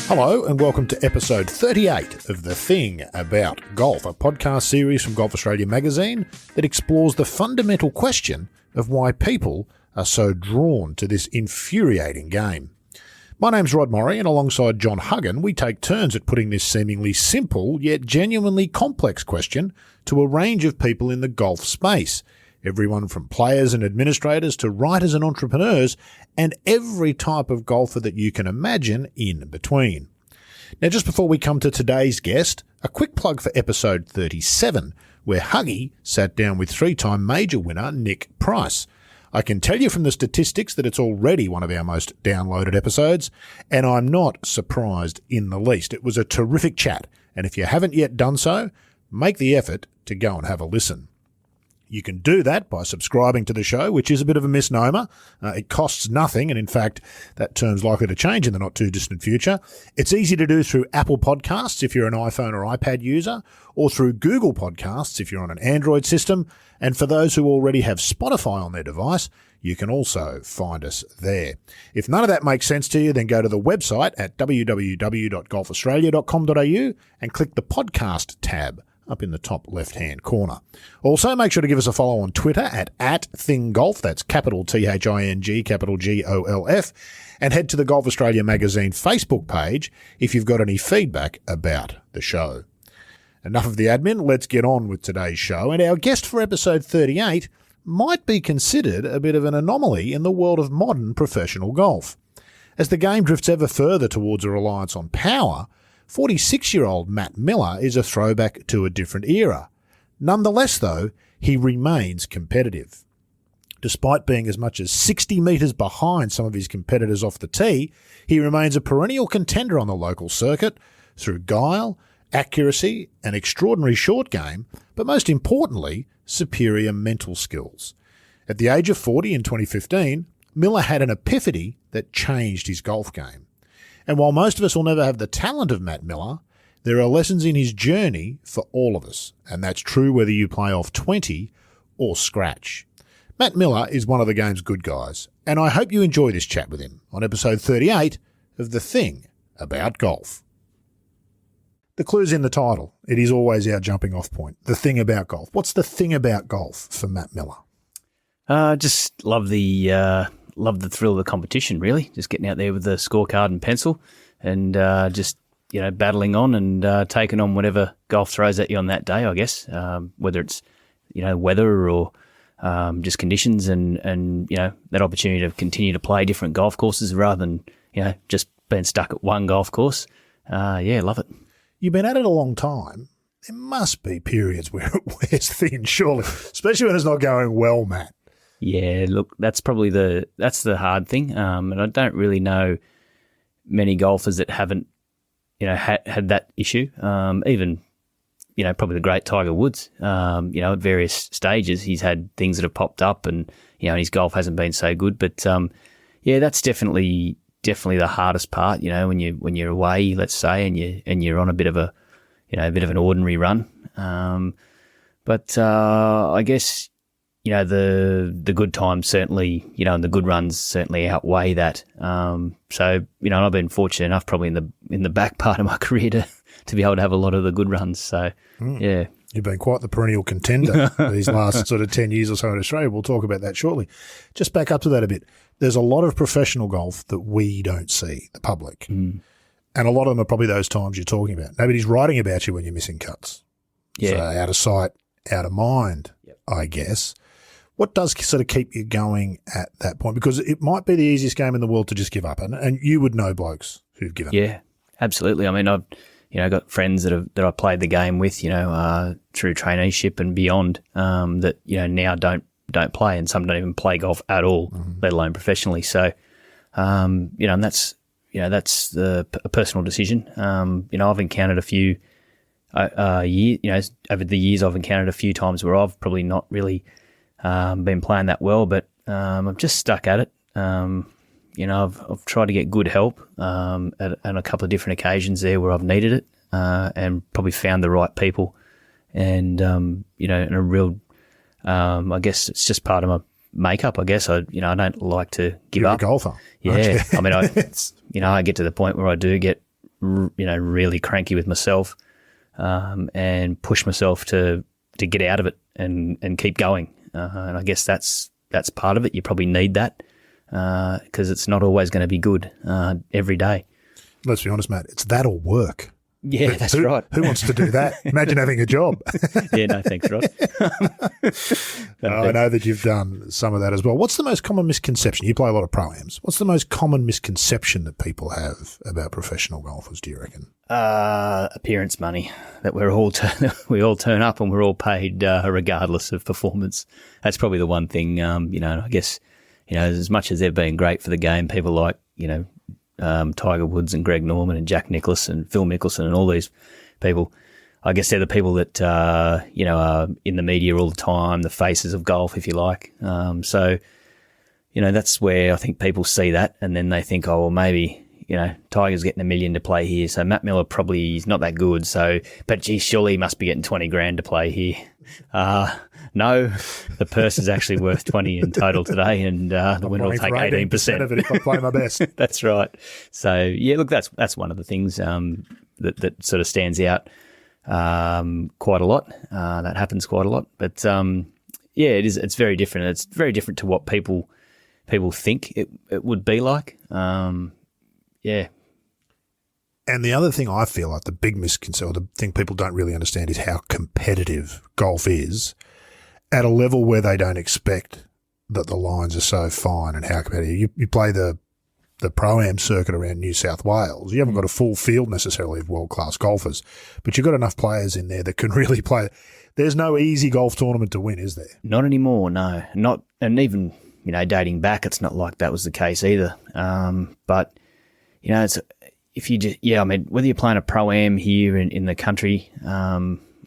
Hello and welcome to episode 38 of The Thing About Golf, a podcast series from Golf Australia magazine that explores the fundamental question of why people are so drawn to this infuriating game. My name's Rod Morrie, and alongside John Huggan, we take turns at putting this seemingly simple yet genuinely complex question to a range of people in the golf space. Everyone from players and administrators to writers and entrepreneurs, and every type of golfer that you can imagine in between. Now, just before we come to today's guest, a quick plug for episode 37, where Huggy sat down with three-time major winner Nick Price. I can tell you from the statistics that it's already one of our most downloaded episodes, and I'm not surprised in the least. It was a terrific chat, and if you haven't yet done so, make the effort to go and have a listen. You can do that by subscribing to the show, which is a bit of a misnomer. It costs nothing, and in fact, that term's likely to change in the not-too-distant future. It's easy to do through Apple Podcasts if you're an iPhone or iPad user, or through Google Podcasts if you're on an Android system, and for those who already have Spotify on their device, you can also find us there. If none of that makes sense to you, then go to the website at www.golfaustralia.com.au and click the podcast tab up in the top left-hand corner. Also, make sure to give us a follow on Twitter at @ThingGolf, that's capital T-H-I-N-G, capital G-O-L-F, and head to the Golf Australia magazine Facebook page if you've got any feedback about the show. Enough of the admin, let's get on with today's show, and our guest for episode 38 might be considered a bit of an anomaly in the world of modern professional golf. As the game drifts ever further towards a reliance on power, 46-year-old Matt Millar is a throwback to a different era. Nonetheless, though, he remains competitive. Despite being as much as 60 metres behind some of his competitors off the tee, he remains a perennial contender on the local circuit through guile, accuracy, and extraordinary short game, but most importantly, superior mental skills. At the age of 40 in 2015, Millar had an epiphany that changed his golf game. And while most of us will never have the talent of Matt Millar, there are lessons in his journey for all of us, and that's true whether you play off 20 or scratch. Matt Millar is one of the game's good guys, and I hope you enjoy this chat with him on episode 38 of The Thing About Golf. The clue's in the title. It is always our jumping off point. The thing about golf. What's the thing about golf for Matt Millar? Just love the thrill of the competition, really. Just getting out there with the scorecard and pencil and just, battling on and taking on whatever golf throws at you on that day, I guess, whether it's, weather or just conditions and that opportunity to continue to play different golf courses rather than, just being stuck at one golf course. Love it. You've been at it a long time. There must be periods where it wears thin, surely, especially when it's not going well, Matt. Yeah, look, that's probably the hard thing, and I don't really know many golfers that haven't, had that issue. Even, probably the great Tiger Woods. At various stages, he's had things that have popped up, and his golf hasn't been so good. But that's definitely the hardest part. When you're away, let's say, and you're on a bit of an ordinary run. But I guess. The good times certainly, and the good runs certainly outweigh that. So, I've been fortunate enough probably in the back part of my career to be able to have a lot of the good runs. So, yeah. You've been quite the perennial contender these last sort of 10 years or so in Australia. We'll talk about that shortly. Just back up to that a bit. There's a lot of professional golf that we don't see, the public. And a lot of them are probably those times you're talking about. Nobody's writing about you when you're missing cuts. Yeah. So out of sight, out of mind, I guess. What does sort of keep you going at that point? Because it might be the easiest game in the world to just give up, and you would know blokes who've given up. Yeah, absolutely. I mean, I've got friends that I played the game with, through traineeship and beyond, that now don't play, and some don't even play golf at all, let alone professionally. So, and that's a personal decision. I've encountered a few over the years. I've encountered a few times where I've probably not really. Been playing that well, but I've just stuck at it. I've tried to get good help on a couple of different occasions there where I've needed it, and probably found the right people, and and a real. I guess it's just part of my makeup. I guess I don't like to give up. You're a golfer. Yeah, I mean, I get to the point where I do get really cranky with myself, and push myself to get out of it and keep going. And I guess that's part of it. You probably need that because it's not always going to be good every day. Let's be honest, Matt, it's that or work. Yeah, that's right. Who wants to do that? Imagine having a job. Yeah, no, thanks, Ross. I know that you've done some of that as well. What's the most common misconception? You play a lot of pro-ams. What's the most common misconception that people have about professional golfers, do you reckon? Appearance money, that we all turn up and we're all paid regardless of performance. That's probably the one thing, I guess, as much as they've been great for the game, people like, Tiger Woods and Greg Norman and Jack Nicklaus and Phil Mickelson and all these people, I guess they're the people that, are in the media all the time, the faces of golf, if you like. So, that's where I think people see that and then they think, oh, well, maybe, Tiger's getting $1 million to play here, so Matt Millar probably is not that good. So, but gee, surely he must be getting $20,000 to play here. No, the purse is actually worth 20 in total today, and the winner will take 18% of it if I play my best. That's right. So yeah, look, that's one of the things that sort of stands out quite a lot. That happens quite a lot, but yeah, it is. It's very different. It's very different to what people think it would be like. Yeah. And the other thing I feel like the big misconception, or the thing people don't really understand, is how competitive golf is at a level where they don't expect that the lines are so fine and how competitive. You play the Pro-Am circuit around New South Wales. You haven't got a full field necessarily of world-class golfers, but you've got enough players in there that can really play. There's no easy golf tournament to win, is there? Not anymore, no. Not, and even, dating back, it's not like that was the case either. But, it's if you just, whether you're playing a Pro-Am here in the country,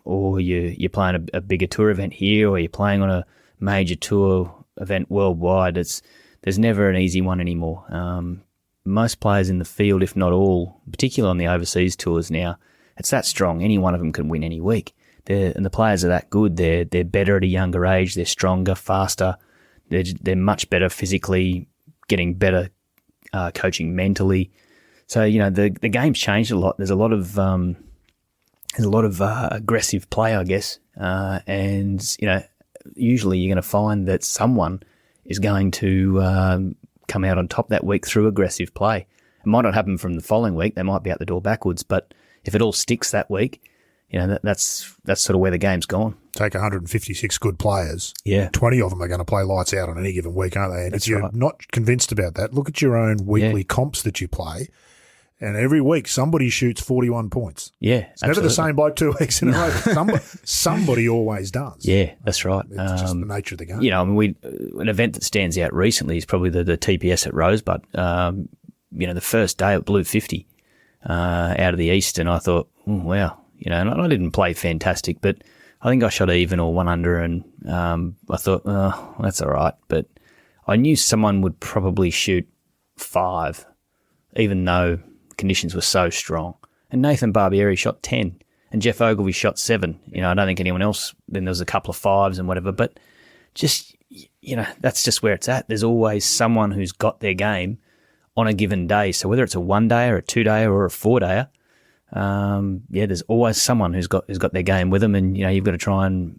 or you're playing a bigger tour event here, or you're playing on a major tour event worldwide, there's never an easy one anymore. Most players in the field, if not all, particularly on the overseas tours now, it's that strong. Any one of them can win any week. And the players are that good. They're better at a younger age. They're stronger, faster. They're much better physically, getting better coaching mentally. So the game's changed a lot. There's a lot of aggressive play, I guess, and usually you're going to find that someone is going to come out on top that week through aggressive play. It might not happen from the following week; they might be out the door backwards. But if it all sticks that week, that's sort of where the game's gone. Take 156 good players. Yeah, 20 of them are going to play lights out on any given week, aren't they? And that's if you're right. not convinced about that, look at your own weekly comps that you play. And every week, somebody shoots 41 points. Yeah, it's never the same bloke 2 weeks in a row. Somebody always does. Yeah, that's right. It's just the nature of the game. An event that stands out recently is probably the TPS at Rosebud. The first day it blew 50 out of the east, and I thought, wow. And I didn't play fantastic, but I think I shot even or 1 under, and I thought, oh, that's all right. But I knew someone would probably shoot 5, even though conditions were so strong. And Nathan Barbieri shot 10 and Jeff Ogilvy shot 7. I don't think anyone else, then there was a couple of 5s and whatever, but just, that's just where it's at. There's always someone who's got their game on a given day. So whether it's a 1-day or a 2-day or a 4-dayer, there's always someone who's got their game with them, and, you've got to try and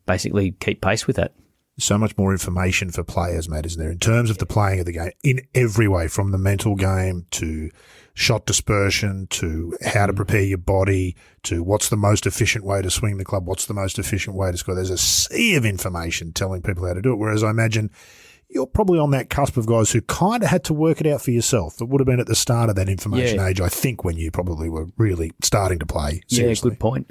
basically keep pace with that. So much more information for players, Matt, isn't there, in terms of the playing of the game in every way, from the mental game to shot dispersion to how to prepare your body to what's the most efficient way to swing the club, what's the most efficient way to score. There's a sea of information telling people how to do it, whereas I imagine you're probably on that cusp of guys who kind of had to work it out for yourself. It would have been at the start of that information age, I think, when you probably were really starting to play seriously. Yeah, good point.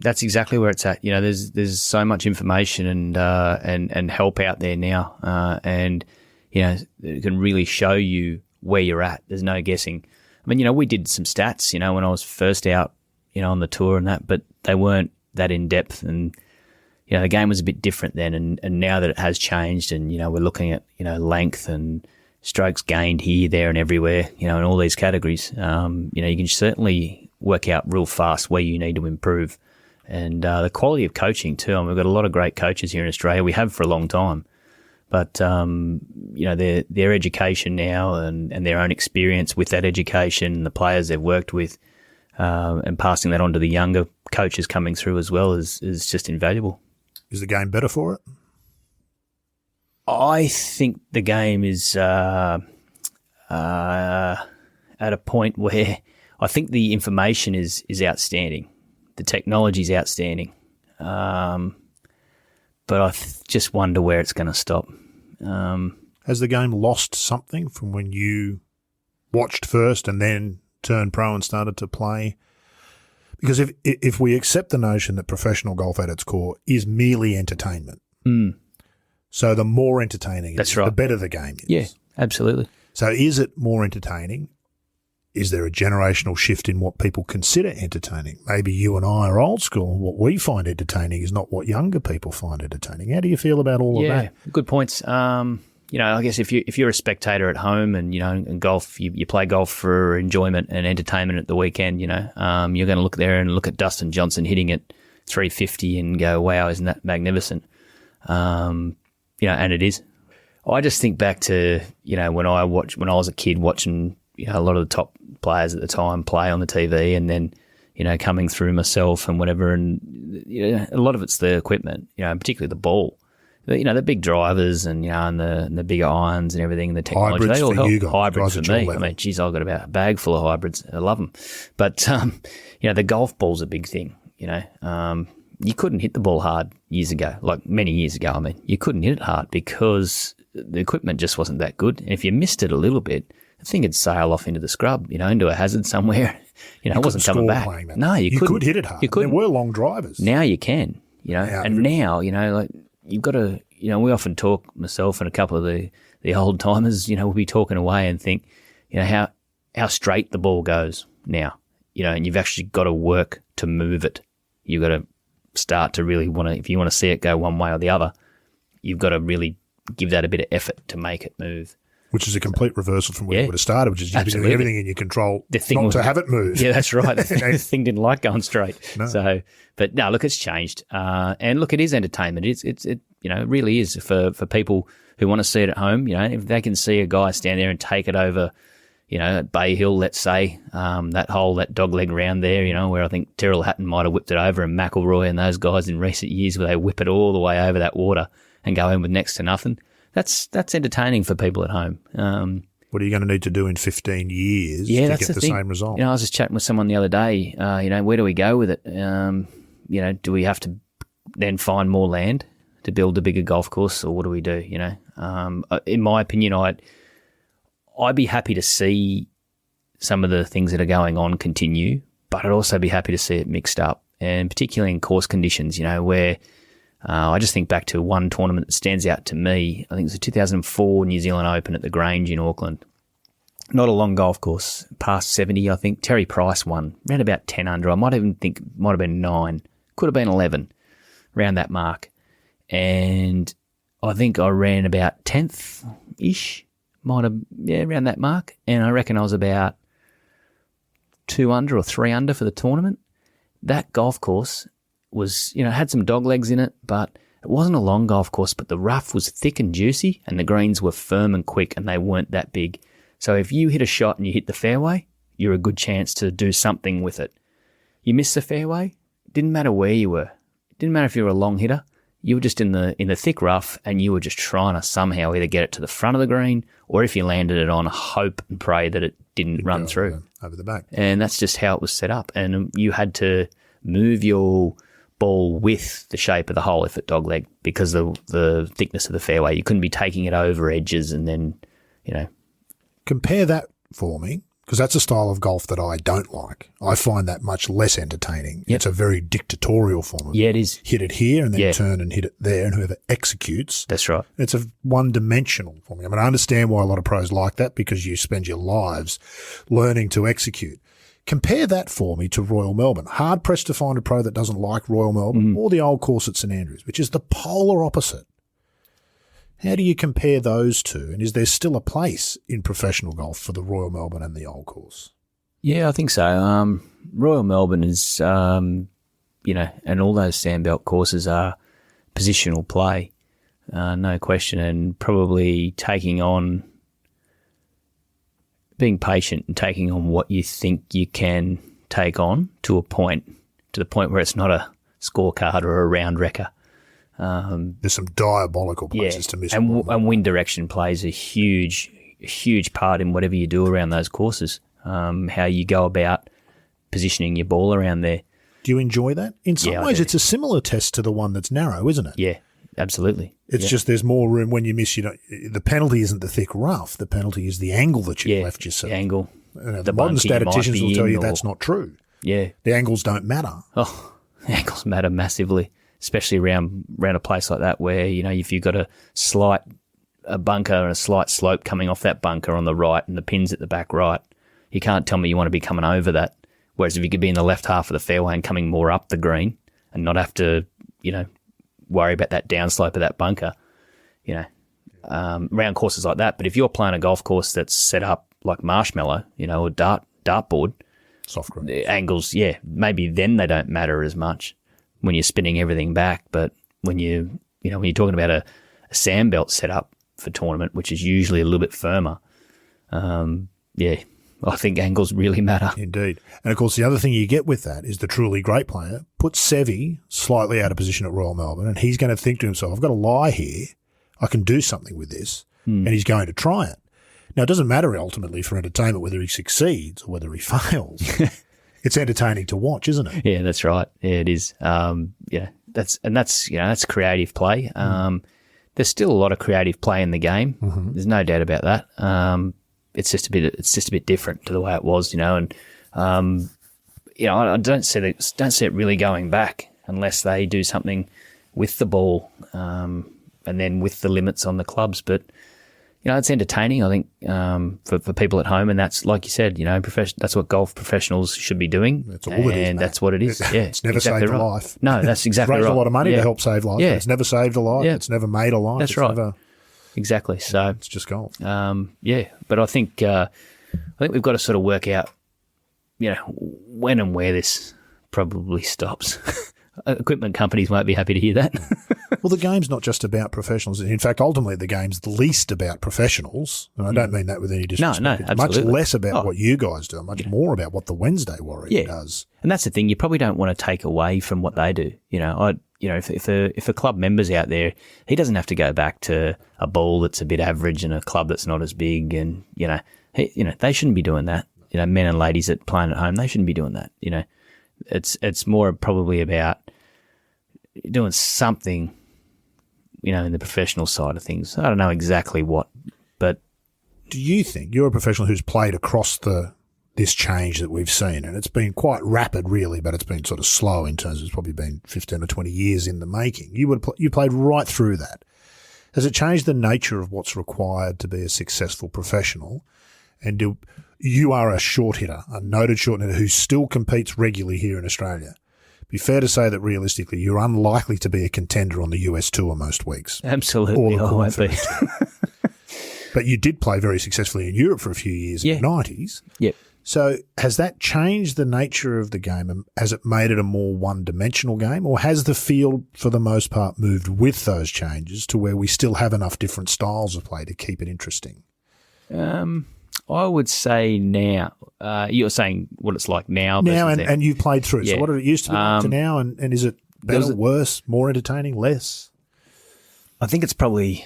That's exactly where it's at. There's so much information and help out there now, and it can really show you where you're at. There's no guessing. I mean, we did some stats, when I was first out, on the tour and that, but they weren't that in depth, and the game was a bit different then. And now that it has changed, and we're looking at length and strokes gained here, there, and everywhere, in all these categories. You can certainly work out real fast where you need to improve. And the quality of coaching too. I mean, we've got a lot of great coaches here in Australia. We have for a long time, but their education now and their own experience with that education, the players they've worked with, and passing that on to the younger coaches coming through as well is just invaluable. Is the game better for it? I think the game is at a point where I think the information is outstanding. The technology is outstanding. But I just wonder where it's going to stop. Has the game lost something from when you watched first and then turned pro and started to play? Because if we accept the notion that professional golf at its core is merely entertainment, so the more entertaining it is, right, the better the game is. Yeah, absolutely. So is it more entertaining? Is there a generational shift in what people consider entertaining? Maybe you and I are old school, and what we find entertaining is not what younger people find entertaining. How do you feel about all of that? Yeah, good points. I guess if you're a spectator at home and in golf, you play golf for enjoyment and entertainment at the weekend, you're going to look there and look at Dustin Johnson hitting at 350 and go, wow, isn't that magnificent? And it is. I just think back to, when I was a kid watching, a lot of the top players at the time play on the TV, and then, coming through myself and whatever. And, a lot of it's the equipment, particularly the ball. The big drivers and the bigger irons and everything, the technology, hybrids they all for help. you guys, Hybrids guys for me. level. I mean, geez, I've got about a bag full of hybrids. I love them. But, the golf ball's a big thing, You couldn't hit the ball hard years ago, like many years ago. I mean, you couldn't hit it hard because the equipment just wasn't that good. And if you missed it a little bit, the thing would sail off into the scrub, into a hazard somewhere. It wasn't coming back. No, you couldn't. Could hit it hard. You couldn't. There were long drivers. Now you can, and now, like you've got to, we often talk, myself and a couple of the old timers, we'll be talking away and think, how straight the ball goes now, and you've actually got to work to move it. You've got to start to really if you want to see it go one way or the other, you've got to really give that a bit of effort to make it move. Which is a complete reversal from where you would have started, which is you're doing everything in your control to have it move. Yeah, that's right. The thing didn't like going straight. No. So, but no, look, it's changed. And look, it is entertainment. It really is for people who want to see it at home. If they can see a guy stand there and take it over, at Bay Hill, let's say, that dogleg round there, where I think Tyrrell Hatton might have whipped it over, and McIlroy and those guys in recent years where they whip it all the way over that water and go in with next to nothing. That's entertaining for people at home. What are you going to need to do in 15 years to get the same result? I was just chatting with someone the other day, where do we go with it? Do we have to then find more land to build a bigger golf course, or what do we do? In my opinion, I'd be happy to see some of the things that are going on continue, but I'd also be happy to see it mixed up, and particularly in course conditions, where I just think back to one tournament that stands out to me. I think it was the 2004 New Zealand Open at the Grange in Auckland. Not a long golf course, past 70, I think. Terry Price won, around about 10 under. I might have been 9, could have been 11, around that mark. And I think I ran about 10th-ish, around that mark. And I reckon I was about 2 under or 3 under for the tournament. That golf course was, had some dog legs in it, but it wasn't a long golf course, but the rough was thick and juicy and the greens were firm and quick and they weren't that big. So if you hit a shot and you hit the fairway, you're a good chance to do something with it. You missed the fairway, didn't matter where you were. It didn't matter if you were a long hitter. You were just in the thick rough and you were just trying to somehow either get it to the front of the green, or if you landed it on, hope and pray that it didn't run through. Over the back. And that's just how it was set up. And you had to move your ball with the shape of the hole if it dogleg, because the thickness of the fairway. You couldn't be taking it over edges and then, Compare that for me, because that's a style of golf that I don't like. I find that much less entertaining. Yep. It's a very dictatorial form of it is. Hit it here and then turn and hit it there, and whoever executes. That's right. It's a one-dimensional for me. I mean, I understand why a lot of pros like that, because you spend your lives learning to execute. Compare that for me to Royal Melbourne. Hard pressed to find a pro that doesn't like Royal Melbourne or the old course at St Andrews, which is the polar opposite. How do you compare those two? And is there still a place in professional golf for the Royal Melbourne and the old course? Yeah, I think so. Royal Melbourne is, and all those sandbelt courses are positional play. no question, and probably being patient and taking on what you think you can take on to the point where it's not a scorecard or a round wrecker. There's some diabolical places to miss. And wind direction plays a huge part in whatever you do around those courses, how you go about positioning your ball around there. Do you enjoy that? In some ways, it's a similar test to the one that's narrow, isn't it? Yeah, absolutely. It's just there's more room when you miss. The penalty isn't the thick rough. The penalty is the angle that you've left yourself. The angle. The modern statisticians will tell you that's not true. Yeah. The angles don't matter. Oh, the angles matter massively, especially around a place like that where, if you've got a bunker and a slight slope coming off that bunker on the right and the pin's at the back right, you can't tell me you want to be coming over that. Whereas if you could be in the left half of the fairway and coming more up the green and not have to, worry about that downslope of that bunker, round courses like that. But if you're playing a golf course that's set up like Marshmallow, or dartboard, soft green, the angles, maybe then they don't matter as much when you're spinning everything back. But when you're talking about a sand belt set up for tournament, which is usually a little bit firmer, I think angles really matter. Indeed. And, of course, the other thing you get with that is the truly great player puts Seve slightly out of position at Royal Melbourne, and he's going to think to himself, I've got to lie here. I can do something with this, and he's going to try it. Now, it doesn't matter ultimately for entertainment whether he succeeds or whether he fails. It's entertaining to watch, isn't it? Yeah, that's right. Yeah, it is. That's creative play. There's still a lot of creative play in the game. Mm-hmm. There's no doubt about that. It's just a bit different to the way it was, and I don't see it really going back unless they do something with the ball, and then with the limits on the clubs. But it's entertaining, I think, for people at home, and that's, like you said, that's what golf professionals should be doing. That's all it is, and that's what it is. Yeah, it's never saved a life. No, that's exactly right. It's raised right. a lot of money to help save lives. Yeah. It's never saved a life. Yeah. It's never made a life. That's right. Exactly. So it's just golf. But I think we've got to sort of work out, when and where this probably stops. Equipment companies won't be happy to hear that. Well, the game's not just about professionals. In fact, ultimately, the game's the least about professionals. And I don't mean that with any disrespect. No, it's absolutely. much less about what you guys do, much more about what the Wednesday Warrior does. And that's the thing. You probably don't want to take away from what they do. If a club member's out there, he doesn't have to go back to a ball that's a bit average and a club that's not as big, and they shouldn't be doing that. Men and ladies that playing at home, they shouldn't be doing that. It's more probably about doing something, in the professional side of things. I don't know exactly what, but do you think you're a professional who's played across this change that we've seen, and it's been quite rapid, really, but it's been sort of slow in terms of it's probably been 15 or 20 years in the making. You played right through that. Has it changed the nature of what's required to be a successful professional? And you are a short hitter, a noted short hitter who still competes regularly here in Australia. Be fair to say that realistically, you're unlikely to be a contender on the US tour most weeks. Absolutely, I won't be. But you did play very successfully in Europe for a few years in the 90s. Yep. So has that changed the nature of the game, and has it made it a more one-dimensional game, or has the field, for the most part, moved with those changes to where we still have enough different styles of play to keep it interesting? I would say now. You're saying what it's like now. Now, and you've played through. Yeah. So what did it used to be like to now, and is it better, worse, more entertaining, less? I think it's probably,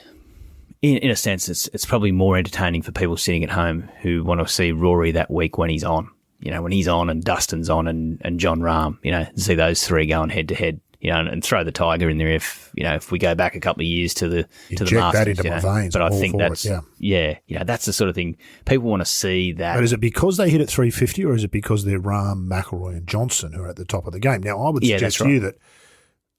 in a sense, it's probably more entertaining for people sitting at home who want to see Rory that week when he's on. When he's on and Dustin's on and John Rahm, see those three going head to head, and throw the Tiger in there if we go back a couple of years to the Masters. That into my veins. But I think that's that's the sort of thing people want to see. That. But is it because they hit at 350, or is it because they're Rahm, McIlroy, and Johnson who are at the top of the game? Now, I would suggest to you that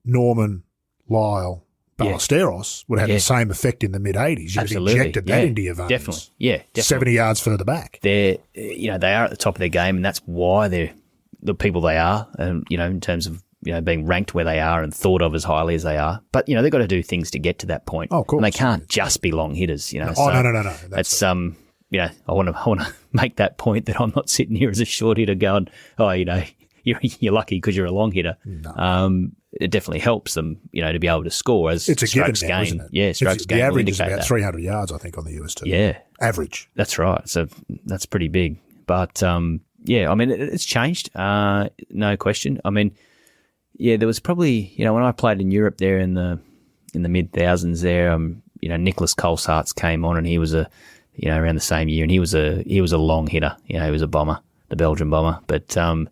Norman, Lyle, Ballesteros would have the same effect in the mid-80s. You'd have injected that into your veins. Definitely. 70 yards further back. They are at the top of their game, and that's why they're the people they are, in terms of being ranked where they are and thought of as highly as they are. But, they've got to do things to get to that point. Oh, of course. And they can't just be long hitters, No. So no. It's, I want to make that point that I'm not sitting here as a short hitter going, you're lucky because you're a long hitter. No. it definitely helps them, to be able to score as it's a strokes given now, gained. isn't it? Yeah, strokes gained. The will average is indicate about that. 300 yards, I think, on the US Tour. Yeah. Average. That's right. So that's pretty big. But, it's changed, no question. There was probably, when I played in Europe there in the mid-thousands there, Nicholas Colsaerts came on, and he was around the same year, and he was a long hitter. He was a bomber, the Belgian bomber. But, then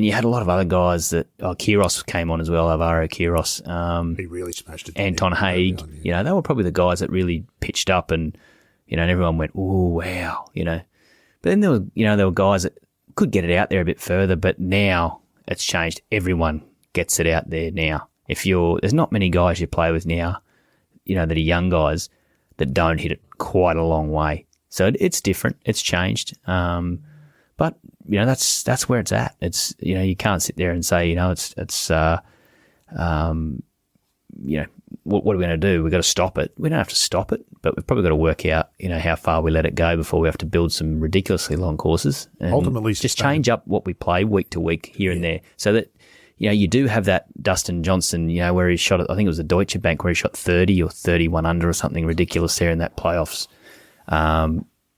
you had a lot of other guys Kyrgios came on as well, Alvaro Kyrgios. He really smashed it. Anton Haig, they were probably the guys that really pitched up, and, and everyone went, "Ooh, wow," But then there were guys that could get it out there a bit further, but now it's changed. Everyone gets it out there now. There's not many guys you play with now, that are young guys that don't hit it quite a long way. So it's different. It's changed. But that's where it's at. It's you can't sit there and say what are we going to do? We've got to stop it. We don't have to stop it, but we've probably got to work out how far we let it go before we have to build some ridiculously long courses. And ultimately, just change up what we play week to week here and there, so that you do have that Dustin Johnson, where he shot, I think it was the Deutsche Bank, where he shot 30 or 31 under or something ridiculous there in that playoffs,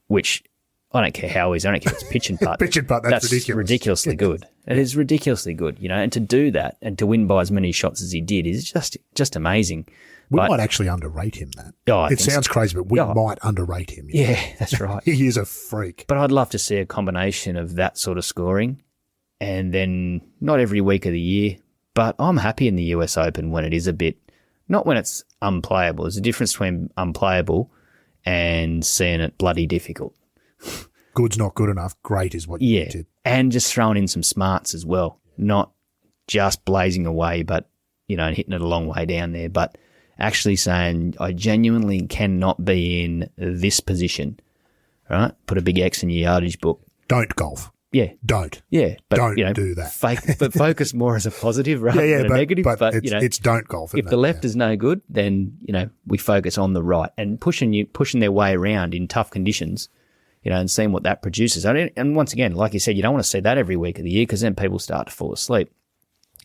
which I don't care how I don't care if it's pitch and putt. Pitch and putt, that's ridiculous. Ridiculously good. It is ridiculously good, and to do that and to win by as many shots as he did is just amazing. We might actually underrate him, Matt. It sounds crazy, but we might underrate him. Yeah, that's right. He is a freak. But I'd love to see a combination of that sort of scoring, and then not every week of the year, but I'm happy in the US Open when it is a bit, not when it's unplayable. There's a difference between unplayable and seeing it bloody difficult. Good's not good enough. Great is what you did. And just throwing in some smarts as well, not just blazing away, but, and hitting it a long way down there, but actually saying, I genuinely cannot be in this position, right? Put a big X in your yardage book. Don't golf. Yeah. Don't. Yeah. But, don't do that. But focus more as a positive rather than a negative. But it's don't golf. If the left is no good, then, we focus on the right and pushing their way around in tough conditions, and seeing what that produces. And once again, like you said, you don't want to see that every week of the year, because then people start to fall asleep.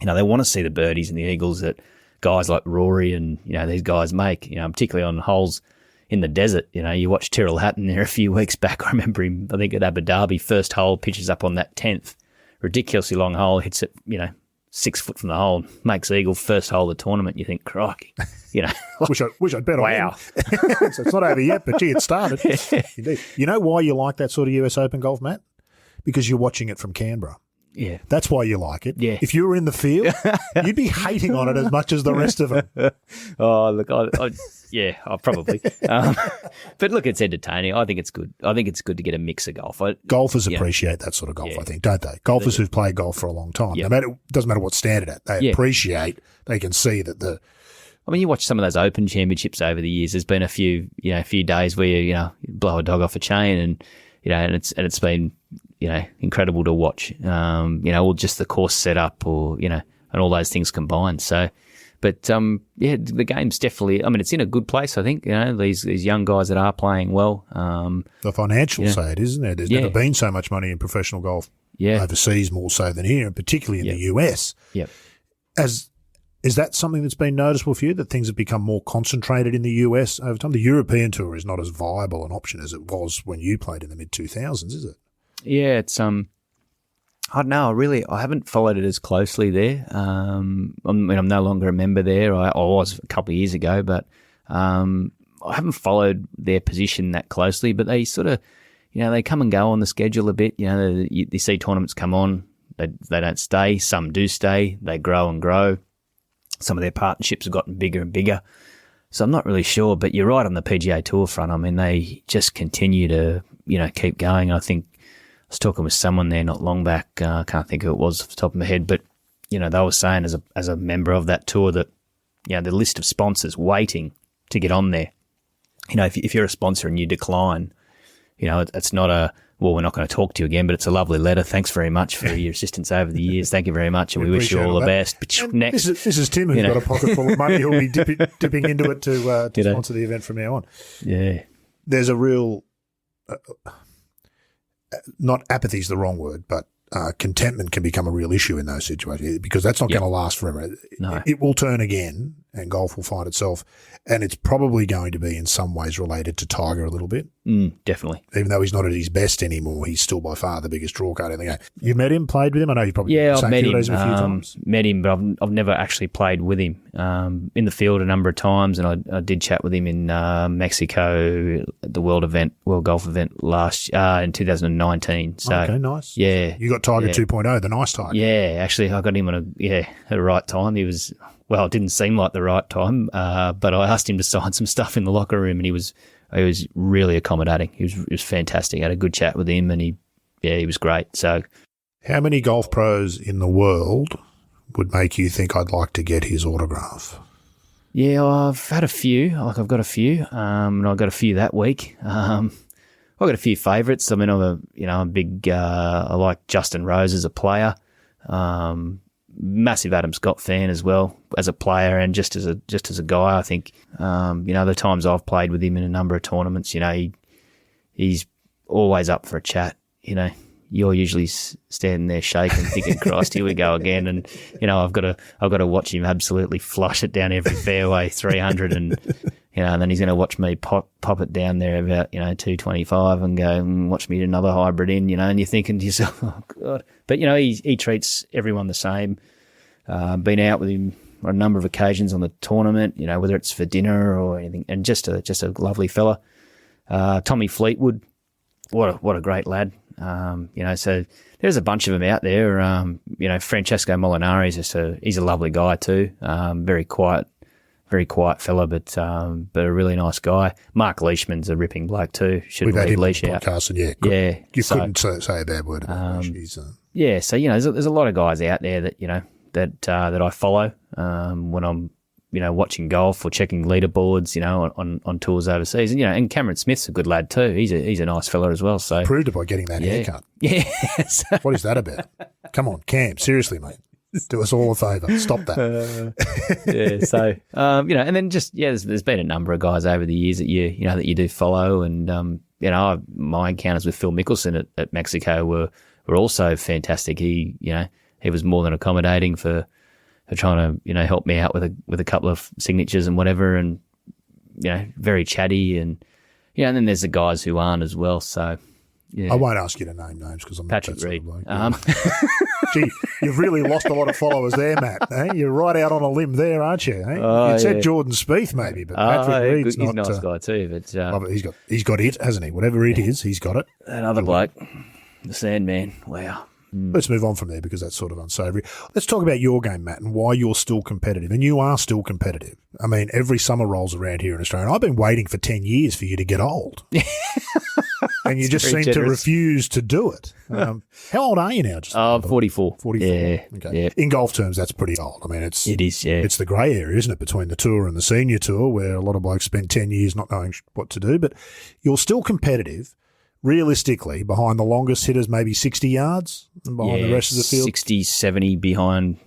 They want to see the birdies and the eagles that guys like Rory and, these guys make, particularly on holes in the desert. You watch Tyrrell Hatton there a few weeks back. I remember him, I think at Abu Dhabi, first hole, pitches up on that 10th, ridiculously long hole, hits it, 6 foot from the hole, makes eagle, first hole of the tournament. You think, crikey, wish I'd bet on him. Wow. So it's not over yet, but gee, it started. Indeed. You know why you like that sort of US Open golf, Matt? Because you're watching it from Canberra. Yeah. That's why you like it. Yeah. If you were in the field, you'd be hating on it as much as the rest of them. Oh, look, I probably. But look, it's entertaining. I think it's good. I think it's good to get a mix of golf. Golfers appreciate that sort of golf, I think, don't they? Golfers who've played golf for a long time, doesn't matter what standard at, they appreciate, they can see that you watch some of those Open championships over the years. There's been a few days where you blow a dog off a chain, and and it's been incredible to watch. Or just the course setup, or and all those things combined. So, but the game's definitely. It's in a good place. I think these young guys that are playing well. The financial side, isn't there? There's never been so much money in professional golf overseas, more so than here, and particularly in the US. Yep. Is that something that's been noticeable for you, that things have become more concentrated in the US over time? The European Tour is not as viable an option as it was when you played in the mid-2000s, is it? Yeah, it's I don't know. I haven't followed it as closely there. I'm no longer a member there. I was a couple of years ago, but I haven't followed their position that closely. But they sort of, they come and go on the schedule a bit. You see tournaments come on, they don't stay. Some do stay. They grow and grow. Some of their partnerships have gotten bigger and bigger. So I'm not really sure, but you're right on the PGA Tour front. They just continue to, keep going. I think I was talking with someone there not long back. I can't think who it was off the top of my head, but, they were saying as a member of that tour that, the list of sponsors waiting to get on there. If you're a sponsor and you decline, it's not we're not going to talk to you again, but it's a lovely letter. Thanks very much for your assistance over the years. Thank you very much, and we wish you all the best. Next, this is Tim, who's got a pocket full of money. He'll be dipping into it to sponsor the event from now on. Yeah. There's a real, not apathy is the wrong word, but contentment can become a real issue in those situations because that's not going to last forever. No. It will turn again and golf will find itself. And it's probably going to be in some ways related to Tiger a little bit. Definitely. Even though he's not at his best anymore, he's still by far the biggest draw card in the game. You've met him, played with him? I know you've probably I've met him. A few times. Met him, but I've never actually played with him. In the field a number of times, and I did chat with him in Mexico at the World Golf event in 2019. So, okay, nice. Yeah. You got Tiger 2.0, the nice Tiger. Yeah, actually I got him at the right time. He was, well, it didn't seem like the right time, but I asked him to sign some stuff in the locker room, and he was really accommodating. He was fantastic. I had a good chat with him, and he was great. So, how many golf pros in the world would make you think I'd like to get his autograph? Yeah, I've had a few. I've got a few, and I got a few that week. I've got a few favourites. I mean, I'm big. I like Justin Rose as a player. Massive Adam Scott fan as well as a player and just as a guy. I think the times I've played with him in a number of tournaments, he's always up for a chat. You're usually standing there shaking, thinking, "Christ, here we go again." And I've got to watch him absolutely flush it down every fairway, 300, and and then he's going to watch me pop it down there about 225 and go watch me do another hybrid in, and you're thinking to yourself, "Oh God!" But he treats everyone the same. Been out with him on a number of occasions on the tournament, whether it's for dinner or anything, and just a lovely fella. Tommy Fleetwood, what a great lad. So there's a bunch of them out there. Francesco Molinari he's a lovely guy too. Very quiet fella, but a really nice guy. Mark Leishman's a ripping bloke too. We've had him Leash on the out. podcast, and you couldn't say a bad word about him. So there's a lot of guys out there that that I follow when I'm watching golf or checking leaderboards, on tours overseas. And Cameron Smith's a good lad too. He's a nice fella as well. So proved it by getting that haircut. Yeah. What is that about? Come on, Cam. Seriously, mate. Do us all a favour. Stop that. And then there's been a number of guys over the years that you do follow, and my encounters with Phil Mickelson at Mexico were also fantastic. He was more than accommodating for trying to help me out with a couple of signatures and whatever, and very chatty, and and then there's the guys who aren't as well. So I won't ask you to name names because I'm Patrick not that Reed. Sort of bloke. Gee, you've really lost a lot of followers there, Matt. You're right out on a limb there, aren't you? You said Jordan Spieth maybe, but Patrick Reed's he's not. He's a nice guy too, but he's got it, hasn't he? Whatever it is, he's got it. Another bloke, the Sandman. Wow. Let's move on from there because that's sort of unsavoury. Let's talk about your game, Matt, and why you're still competitive. And you are still competitive. I mean, every summer rolls around here in Australia. And I've been waiting for 10 years for you to get old. And you just seem to refuse to do it. How old are you now? I'm 44. 44. Yeah. Okay. Yeah. In golf terms, that's pretty old. I mean, it is, yeah. It's the grey area, isn't it, between the tour and the senior tour, where a lot of blokes spend 10 years not knowing what to do. But you're still competitive. Realistically, behind the longest hitters, maybe 60 yards, and behind the rest of the field? 60, 70 behind,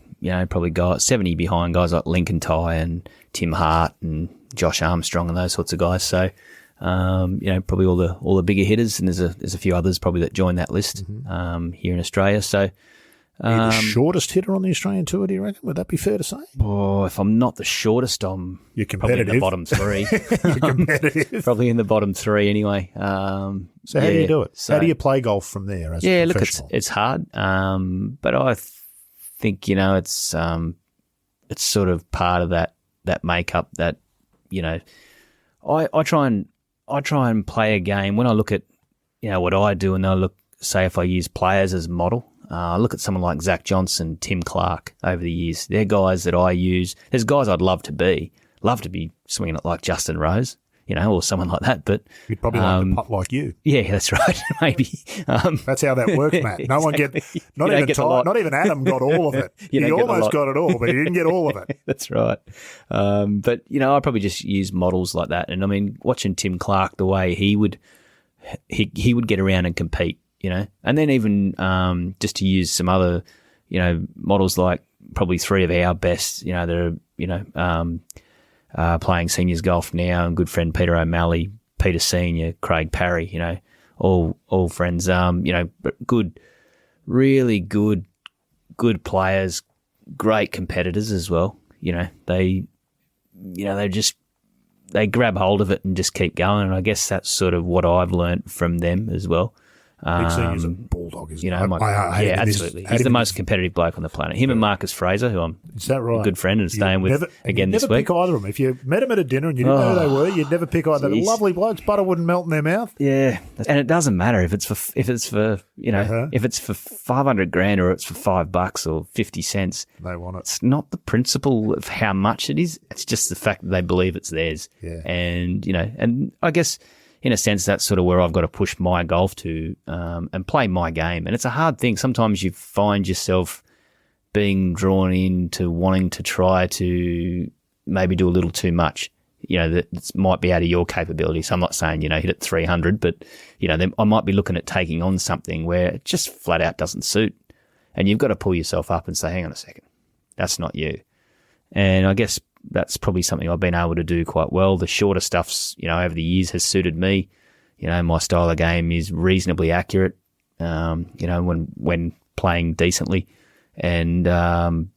probably 70 behind guys like Lincoln Ty and Tim Hart and Josh Armstrong and those sorts of guys. So, probably all the bigger hitters, and there's a few others probably that join that list here in Australia. So, are you the shortest hitter on the Australian Tour, do you reckon? Would that be fair to say? Oh, if I'm not the shortest, You're probably in the bottom three. You're competitive. Probably in the bottom three anyway. So how do you do it? How do you play golf from there as a professional? Look, it's hard, but I think, it's sort of part of that makeup that, I try and play a game. When I look at, what I do, and I say if I use players as model, I look at someone like Zach Johnson, Tim Clark over the years. They're guys that I use. There's guys I'd love to be swinging it like Justin Rose, or someone like that. But you'd probably like to putt like you. Yeah, that's right. Maybe that's how that works, Matt. No one not even Adam got all of it. He almost got it all, but he didn't get all of it. That's right. But I probably just use models like that. And I mean, watching Tim Clark, the way he would get around and compete. And then even just to use some other, models like probably three of our best, that are, playing seniors golf now, and good friend Peter O'Malley, Peter Senior, Craig Parry, all friends, but good really good players, great competitors as well. They grab hold of it and just keep going. And I guess that's sort of what I've learnt from them as well. Big Senior's a bulldog, isn't he? Absolutely. He's the most competitive bloke on the planet. Him and Marcus Fraser, who I'm a good friend and staying with again this week. Never pick either of them. If you met them at a dinner and you didn't know who they were, you'd never pick either. They're lovely blokes. Butter wouldn't melt in their mouth. Yeah, and it doesn't matter if it's for if it's for $500,000 or it's for $5 or 50 cents. They want it. It's not the principle of how much it is. It's just the fact that they believe it's theirs. Yeah. And and I guess, in a sense, that's sort of where I've got to push my golf to and play my game. And it's a hard thing. Sometimes you find yourself being drawn into wanting to try to maybe do a little too much, that might be out of your capability. So I'm not saying, hit it 300, but, then I might be looking at taking on something where it just flat out doesn't suit. And you've got to pull yourself up and say, hang on a second, that's not you. And I guess that's probably something I've been able to do quite well. The shorter stuff's, over the years has suited me. My style of game is reasonably accurate, when playing decently, and, and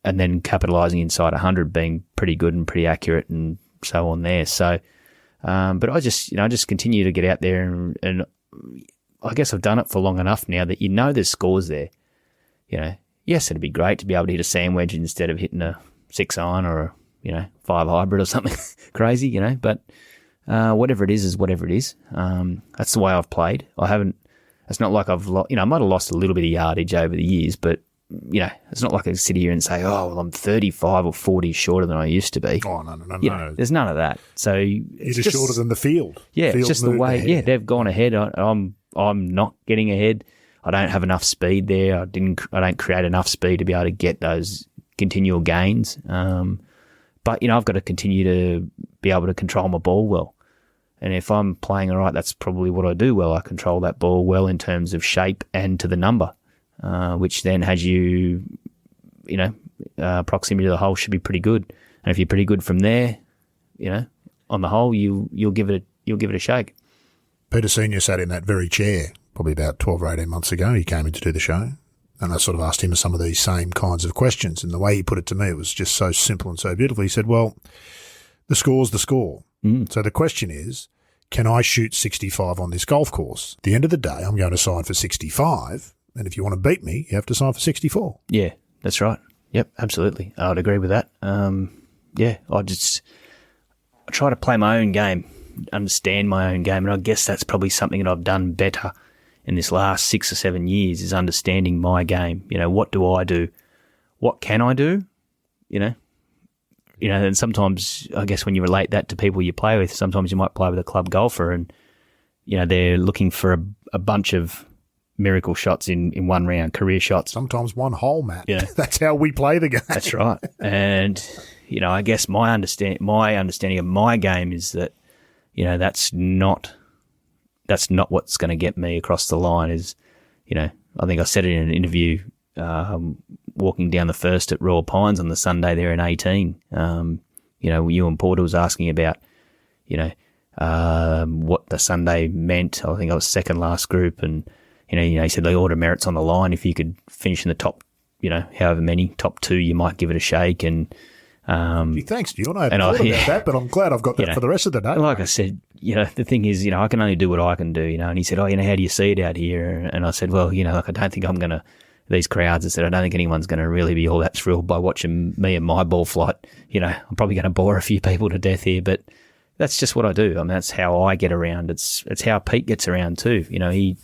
then capitalising inside 100 being pretty good and pretty accurate and so on there. So, but I just continue to get out there and I guess I've done it for long enough now that there's scores there. Yes, it'd be great to be able to hit a sand wedge instead of hitting a 6-iron or a 5 hybrid or something crazy, but whatever it is whatever it is. That's the way I've played. It's not like I've lost, I might have lost a little bit of yardage over the years, but it's not like I sit here and say, oh, well, I'm 35 or 40 shorter than I used to be. Oh, no. There's none of that. So you're just shorter than the field. Yeah, it's just the way. Yeah, they've gone ahead. I'm not getting ahead. I don't have enough speed there. I don't create enough speed to be able to get those continual gains. But I've got to continue to be able to control my ball well. And if I'm playing all right, that's probably what I do well. I control that ball well in terms of shape and to the number, which then has you, proximity to the hole should be pretty good. And if you're pretty good from there, on the hole, you'll give it a shake. Peter Senior sat in that very chair probably about 12 or 18 months ago. He came in to do the show. And I sort of asked him some of these same kinds of questions. And the way he put it to me, it was just so simple and so beautiful. He said, well, the score's the score. So the question is, can I shoot 65 on this golf course? At the end of the day, I'm going to sign for 65. And if you want to beat me, you have to sign for 64. Yeah, that's right. Yep, absolutely. I'd agree with that. I try to play my own game, understand my own game. And I guess that's probably something that I've done better in this last 6 or 7 years is understanding my game. What do I do? What can I do? And sometimes I guess when you relate that to people you play with, sometimes you might play with a club golfer and, they're looking for a bunch of miracle shots in one round, career shots. Sometimes one hole, Matt. Yeah. That's how we play the game. That's right. And, I guess my understanding of my game is that, that's not what's going to get me across the line is, I think I said it in an interview walking down the first at Royal Pines on the Sunday there in 18. Ewan Porter was asking about, what the Sunday meant. I think I was second last group and, he said the order of merit's on the line. If you could finish in the top, however many, top 2, you might give it a shake. And thanks to you. I hadn't thought about that, but I'm glad I've got that for the rest of the day. Like I said, the thing is, I can only do what I can do, and he said, how do you see it out here? And I said, well, I don't think I'm going to, these crowds, I said, I don't think anyone's going to really be all that thrilled by watching me and my ball flight. I'm probably going to bore a few people to death here, but that's just what I do. I mean, that's how I get around. It's how Pete gets around too. He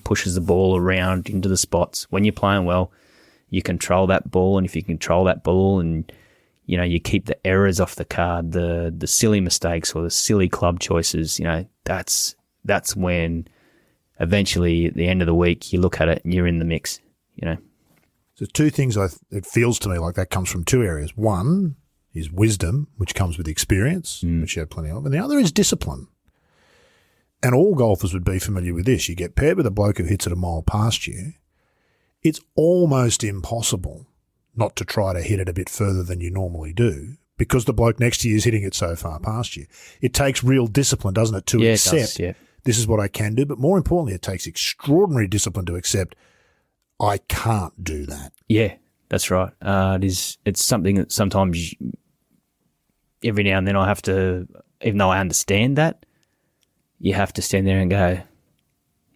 pushes the ball around into the spots. When you're playing well, you control that ball, and if you control that ball and you keep the errors off the card, the silly mistakes or the silly club choices, that's when eventually at the end of the week you look at it and you're in the mix, So 2 things it feels to me like that comes from 2 areas. One is wisdom, which comes with experience, which you have plenty of, and the other is discipline. And all golfers would be familiar with this. You get paired with a bloke who hits it a mile past you. It's almost impossible not to try to hit it a bit further than you normally do because the bloke next to you is hitting it so far past you. It takes real discipline, doesn't it, to accept this is what I can do. But more importantly, it takes extraordinary discipline to accept I can't do that. Yeah, that's right. It's something that sometimes every now and then I have to, even though I understand that, you have to stand there and go,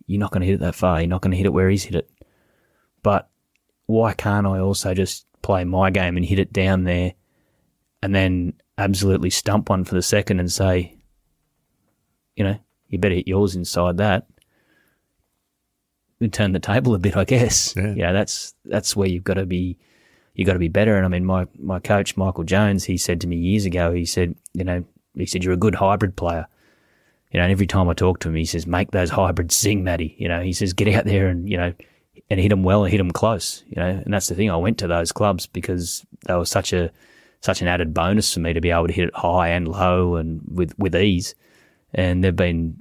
you're not going to hit it that far. You're not going to hit it where he's hit it. But why can't I also just play my game and hit it down there and then absolutely stump one for the second and say, you better hit yours inside that. We turn the table a bit, I guess. Yeah. That's where you've got to be better. And I mean, my coach, Michael Jones, he said to me years ago, he said, you're a good hybrid player. And every time I talk to him, he says, make those hybrids sing, Matty. He says, get out there and hit them well and hit them close. And that's the thing. I went to those clubs because they were such an added bonus for me to be able to hit it high and low and with ease. And they've been,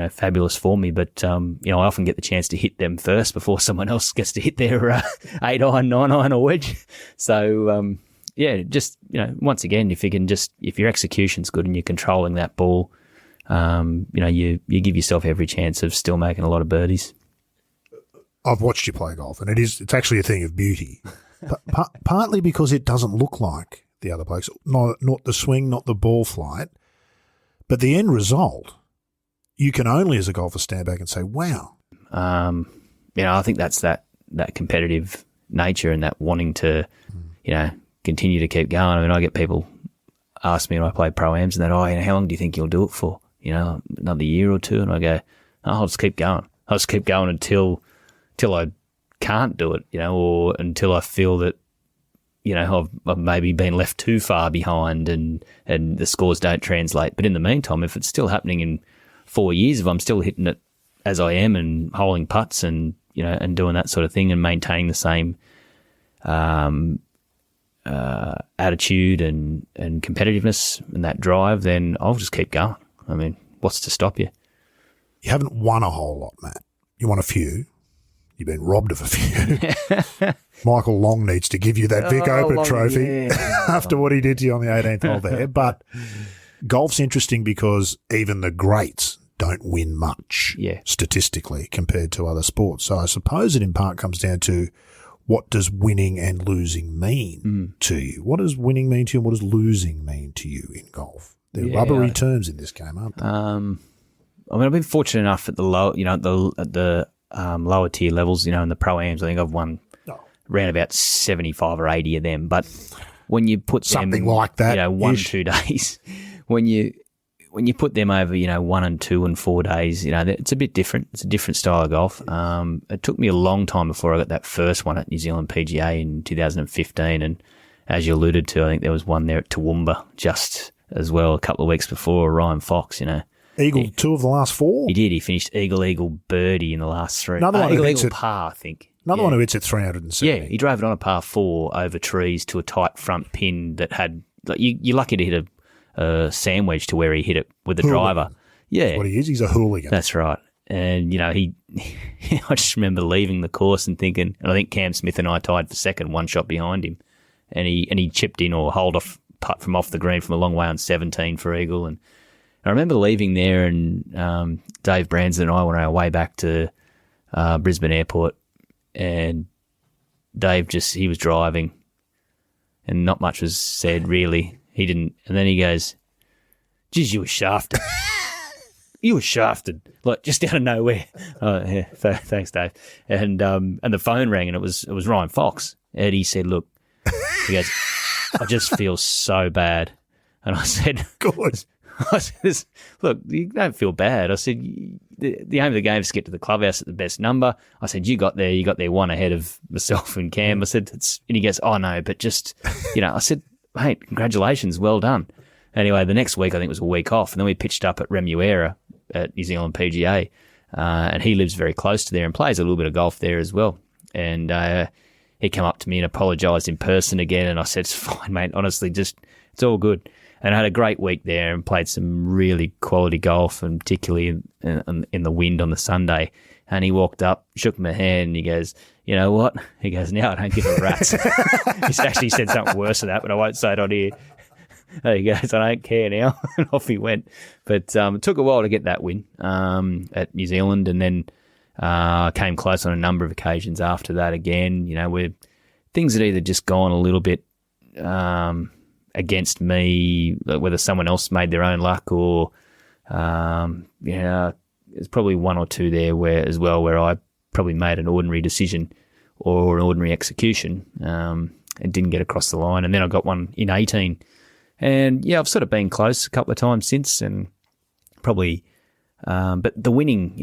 fabulous for me. But, I often get the chance to hit them first before someone else gets to hit their 8-iron, 9-iron or wedge. So, once again, if your execution's good and you're controlling that ball, you give yourself every chance of still making a lot of birdies. I've watched you play golf, and it's actually a thing of beauty. Partly because it doesn't look like the other blokes, not the swing, not the ball flight, but the end result. You can only, as a golfer, stand back and say, "Wow." I think that's that competitive nature and that wanting to, continue to keep going. I mean, I get people ask me when I play pro-ams and that, how long do you think you'll do it for? Another year or two, and I go, I'll just keep going. I'll just keep going until I can't do it, or until I feel that, I've maybe been left too far behind and the scores don't translate. But in the meantime, if it's still happening in 4 years, if I'm still hitting it as I am and holing putts and, and doing that sort of thing and maintaining the same attitude and competitiveness and that drive, then I'll just keep going. I mean, what's to stop you? You haven't won a whole lot, Matt. You won a few. You've been robbed of a few. Michael Long needs to give you that Vic Open trophy after what he did to you on the 18th hole there. But golf's interesting because even the greats don't win much statistically compared to other sports. So I suppose it in part comes down to what does winning and losing mean to you? What does winning mean to you and what does losing mean to you in golf? They're rubbery terms in this game, aren't they? I've been fortunate enough at the low, at the lower tier levels, in the pro-ams. I think I've won around about 75 or 80 of them. But when you put something like that, 1-2 days, when you put them over, 1 and 2 and 4 days, it's a bit different. It's a different style of golf. It took me a long time before I got that first one at New Zealand PGA in 2015. And as you alluded to, I think there was one there at Toowoomba just as well a couple of weeks before Ryan Fox, Eagle 2 of the last 4? He did. He finished eagle, birdie in the last 3. Another one eagle, par, I think. Another one who hits at 370. Yeah, he drove it on a par 4 over trees to a tight front pin that had, you're lucky to hit a sand wedge to where he hit it with the driver. Yeah. That's what he is. He's a hooligan. That's right. And, I just remember leaving the course and thinking, and I think Cam Smith and I tied for second, one shot behind him. And he chipped in or holed off putt from off the green from a long way on 17 for eagle. And I remember leaving there and Dave Branson and I went on our way back to Brisbane Airport and Dave he was driving and not much was said really. He didn't, and then he goes, geez, you were shafted. You were shafted, like just out of nowhere. Oh, yeah, thanks, Dave. And the phone rang and it was Ryan Fox. And he said, look, he goes, I just feel so bad. And I said, good. I said, look, you don't feel bad. I said, the aim of the game is to get to the clubhouse at the best number. I said, you got there one ahead of myself and Cam. I said, and he goes, oh no, but just, I said, mate, congratulations, well done. Anyway, the next week, I think it was a week off, and then we pitched up at Remuera at New Zealand PGA, and he lives very close to there and plays a little bit of golf there as well. And he came up to me and apologised in person again, and I said, it's fine, mate, honestly, just it's all good. And I had a great week there and played some really quality golf, and particularly in the wind on the Sunday. And he walked up, shook my hand, and he goes, you know what? He goes, now I don't give a rat's. He actually said something worse than that, but I won't say it on here. He goes, I don't care now. And off he went. But it took a while to get that win at New Zealand. And then Came close on a number of occasions after that again, where things had either just gone a little bit against me, whether someone else made their own luck or, there's probably one or two there where I probably made an ordinary decision or an ordinary execution and didn't get across the line. And then I got one in 18. And, yeah, I've sort of been close a couple of times since and probably but the winning,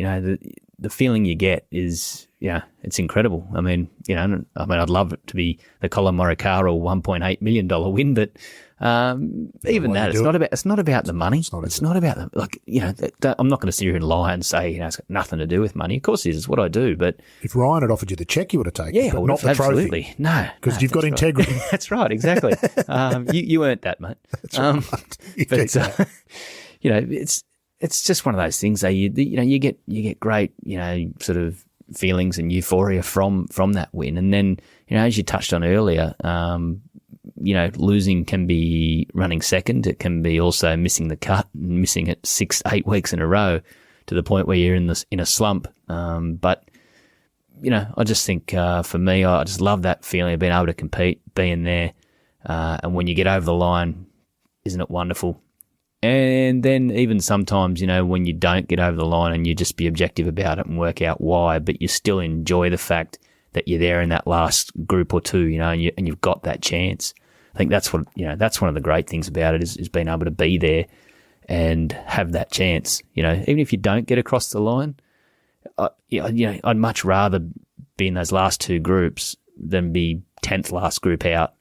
the feeling you get is, it's incredible. I mean, I'd love it to be the Colin Morikawa $1.8 million win, but even that, it's not about the money. It's not about the, I'm not going to sit here and lie and say, it's got nothing to do with money. Of course it is. It's what I do. But if Ryan had offered you the check, you would have taken it, but not the absolutely. Trophy. No. Because you've got integrity. Right. That's right, exactly. You earned that, mate. That's right. It's just one of those things. You get great, sort of feelings and euphoria from that win, and then as you touched on earlier, losing can be running second. It can be also missing the cut, and missing it 6-8 weeks in a row, to the point where you're in a slump. But I just think for me, I just love that feeling of being able to compete, being there, and when you get over the line, isn't it wonderful? And then even sometimes, when you don't get over the line and you just be objective about it and work out why, but you still enjoy the fact that you're there in that last group or two, and you've got that chance. I think that's what, that's one of the great things about it is being able to be there and have that chance. Even if you don't get across the line, I'd much rather be in those last two groups than be 10th last group out,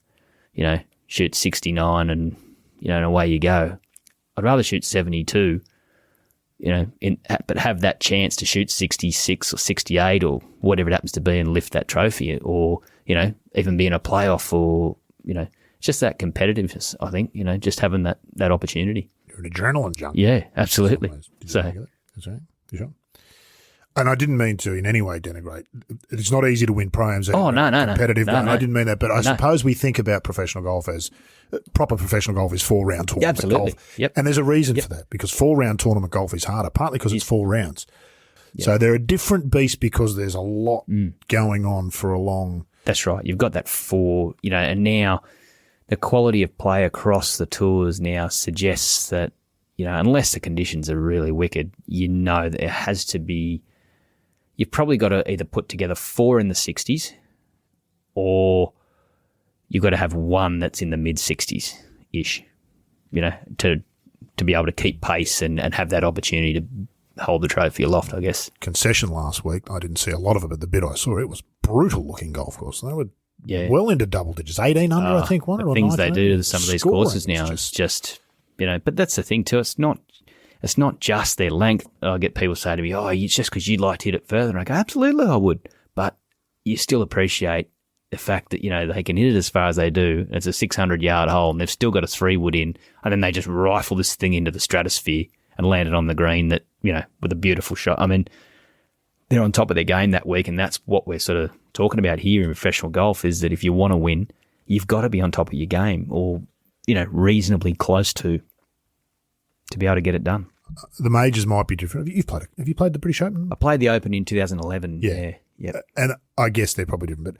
shoot 69 and, and away you go. I'd rather shoot 72, but have that chance to shoot 66 or 68 or whatever it happens to be and lift that trophy, or, even be in a playoff, or, just that competitiveness, I think, just having that opportunity. You're an adrenaline junkie. Yeah, absolutely. Sure. And I didn't mean to in any way denigrate. It's not easy to win pro-ams. Oh, no. Competitive. No. I didn't mean that. But I suppose we think about professional golf as proper professional golf is 4-round tournament absolutely. golf. Yep. And there's a reason for that, because 4-round tournament golf is harder, partly because it's 4 rounds. Yep. So they're a different beast because there's a lot going on for a long. That's right. You've got that 4, and now the quality of play across the tours now suggests that, unless the conditions are really wicked, that there has to be. You've probably got to either put together 4 in the 60s, or you've got to have one that's in the mid-60s-ish, to be able to keep pace and have that opportunity to hold the trophy aloft, I guess. Concession last week, I didn't see a lot of it, but the bit I saw, it was brutal-looking golf course. They were well into double digits, 18 under, I think, the things 19. They do to some of these courses now is just, but that's the thing too. It's not just their length. I get people say to me, it's just because you'd like to hit it further. And I go, absolutely I would. But you still appreciate the fact that, they can hit it as far as they do. It's a 600-yard hole, and they've still got a 3-wood in, and then they just rifle this thing into the stratosphere and land it on the green that, with a beautiful shot. I mean, they're on top of their game that week, and that's what we're sort of talking about here in professional golf, is that if you want to win, you've got to be on top of your game, or, reasonably close to be able to get it done. The majors might be different. Have you played the British Open? I played the Open in 2011. Yeah. And I guess they're probably different.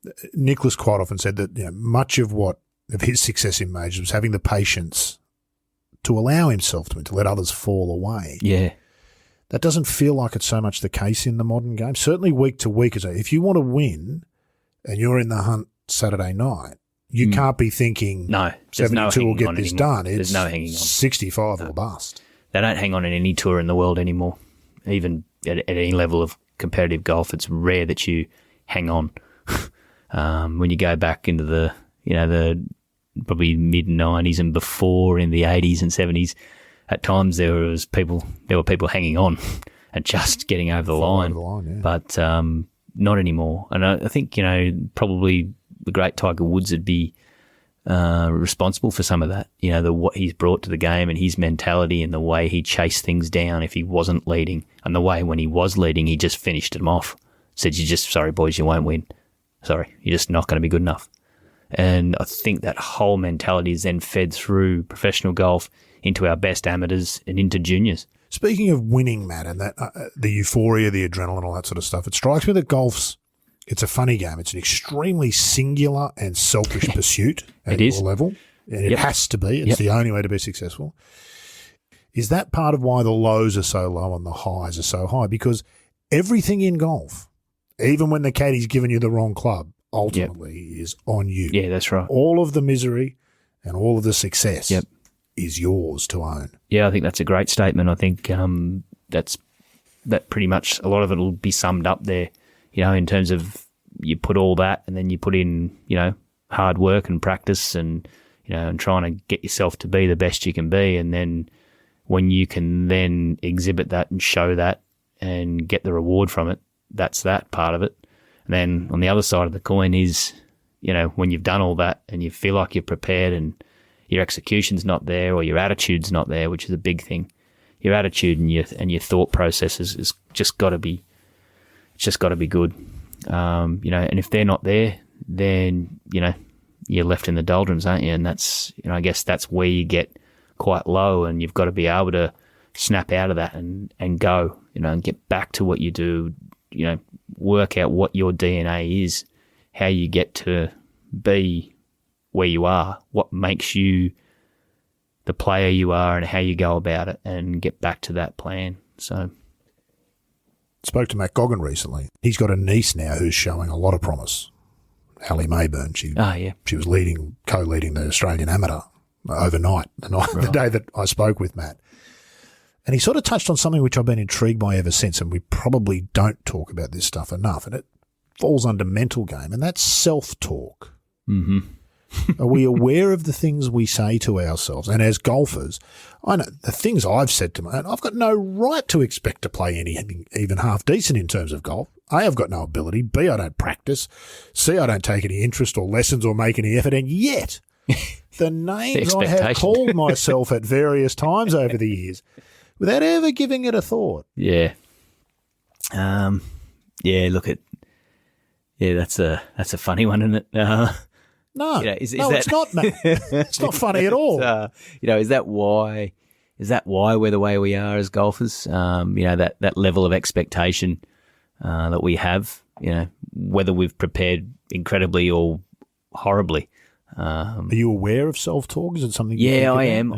But Nicholas quite often said that much of his success in majors was having the patience to allow himself to let others fall away. Yeah. That doesn't feel like it's so much the case in the modern game. Certainly week to week. If you want to win and you're in the hunt Saturday night, you can't be thinking 72 will get this done. There's no hanging on. 65 or bust. They don't hang on in any tour in the world anymore. Even at any level of competitive golf, it's rare that you hang on. When you go back into the probably mid-90s and before, in the 80s and 70s, at times there were people hanging on and just getting over the line. But not anymore. And I think, probably the great Tiger Woods would be responsible for some of that. What he's brought to the game and his mentality and the way he chased things down if he wasn't leading, and the way when he was leading, he just finished them off. Said, sorry boys, you won't win. Sorry, you're just not going to be good enough. And I think that whole mentality is then fed through professional golf into our best amateurs and into juniors. Speaking of winning, Matt, and that the euphoria, the adrenaline, all that sort of stuff, it strikes me that it's a funny game. It's an extremely singular and selfish pursuit at your level. And it has to be. It's the only way to be successful. Is that part of why the lows are so low and the highs are so high? Because everything in golf, even when the caddy's given you the wrong club, ultimately is on you. Yeah, that's right. All of the misery and all of the success is yours to own. Yeah, I think that's a great statement. I think that pretty much a lot of it will be summed up there, in terms of you put all that and then you put in, hard work and practice and, and trying to get yourself to be the best you can be. And then when you can then exhibit that and show that and get the reward from it, that's that part of it. And then on the other side of the coin is, when you've done all that and you feel like you're prepared and your execution's not there or your attitude's not there, which is a big thing. Your attitude and your thought process is just got to be, it's just got to be good. And if they're not there, then, you're left in the doldrums, aren't you? And that's, I guess that's where you get quite low, and you've got to be able to snap out of that and go, and get back to what you do, work out what your DNA is, how you get to be where you are, what makes you the player you are and how you go about it, and get back to that plan. So, spoke to Matt Goggin recently. He's got a niece now who's showing a lot of promise. Ali Mayburn. She was co-leading the Australian Amateur overnight, the day that I spoke with Matt. And he sort of touched on something which I've been intrigued by ever since, and we probably don't talk about this stuff enough, and it falls under mental game, and that's self-talk. Mm-hmm. Are we aware of the things we say to ourselves? And as golfers, I know the things I've said to I've got no right to expect to play anything even half decent in terms of golf. A, I've got no ability. B, I don't practice. C, I don't take any interest or lessons or make any effort. And yet, the names I have called myself at various times over the years without ever giving it a thought. Yeah. That's a funny one, isn't it? No, it's not, Matt. It's not funny at all. Is that why we're the way we are as golfers? That level of expectation that we have, whether we've prepared incredibly or horribly. Are you aware of self-talk? Is it something? Yeah, I am.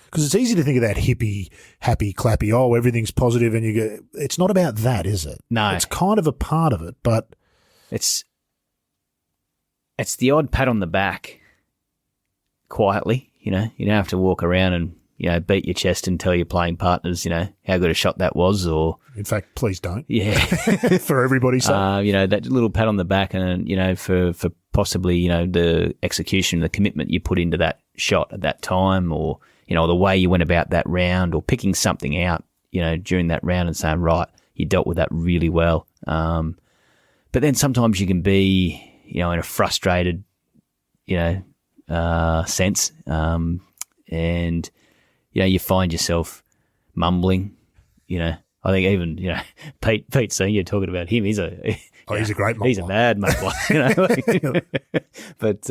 Because it's easy to think of that hippie, happy, clappy, everything's positive, and you go, it's not about that, is it? No. It's kind of a part of it, but it's the odd pat on the back quietly, you don't have to walk around and, beat your chest and tell your playing partners, how good a shot that was, or... In fact, please don't. Yeah. For everybody's sake. That little pat on the back and, for possibly, the execution, the commitment you put into that shot at that time, or, the way you went about that round, or picking something out, during that round and saying, right, you dealt with that really well. But then sometimes you can be... in a frustrated, sense, and you find yourself mumbling. I think even Pete Senior, talking about him, he's a great mumbler. He's a mad mumbler. But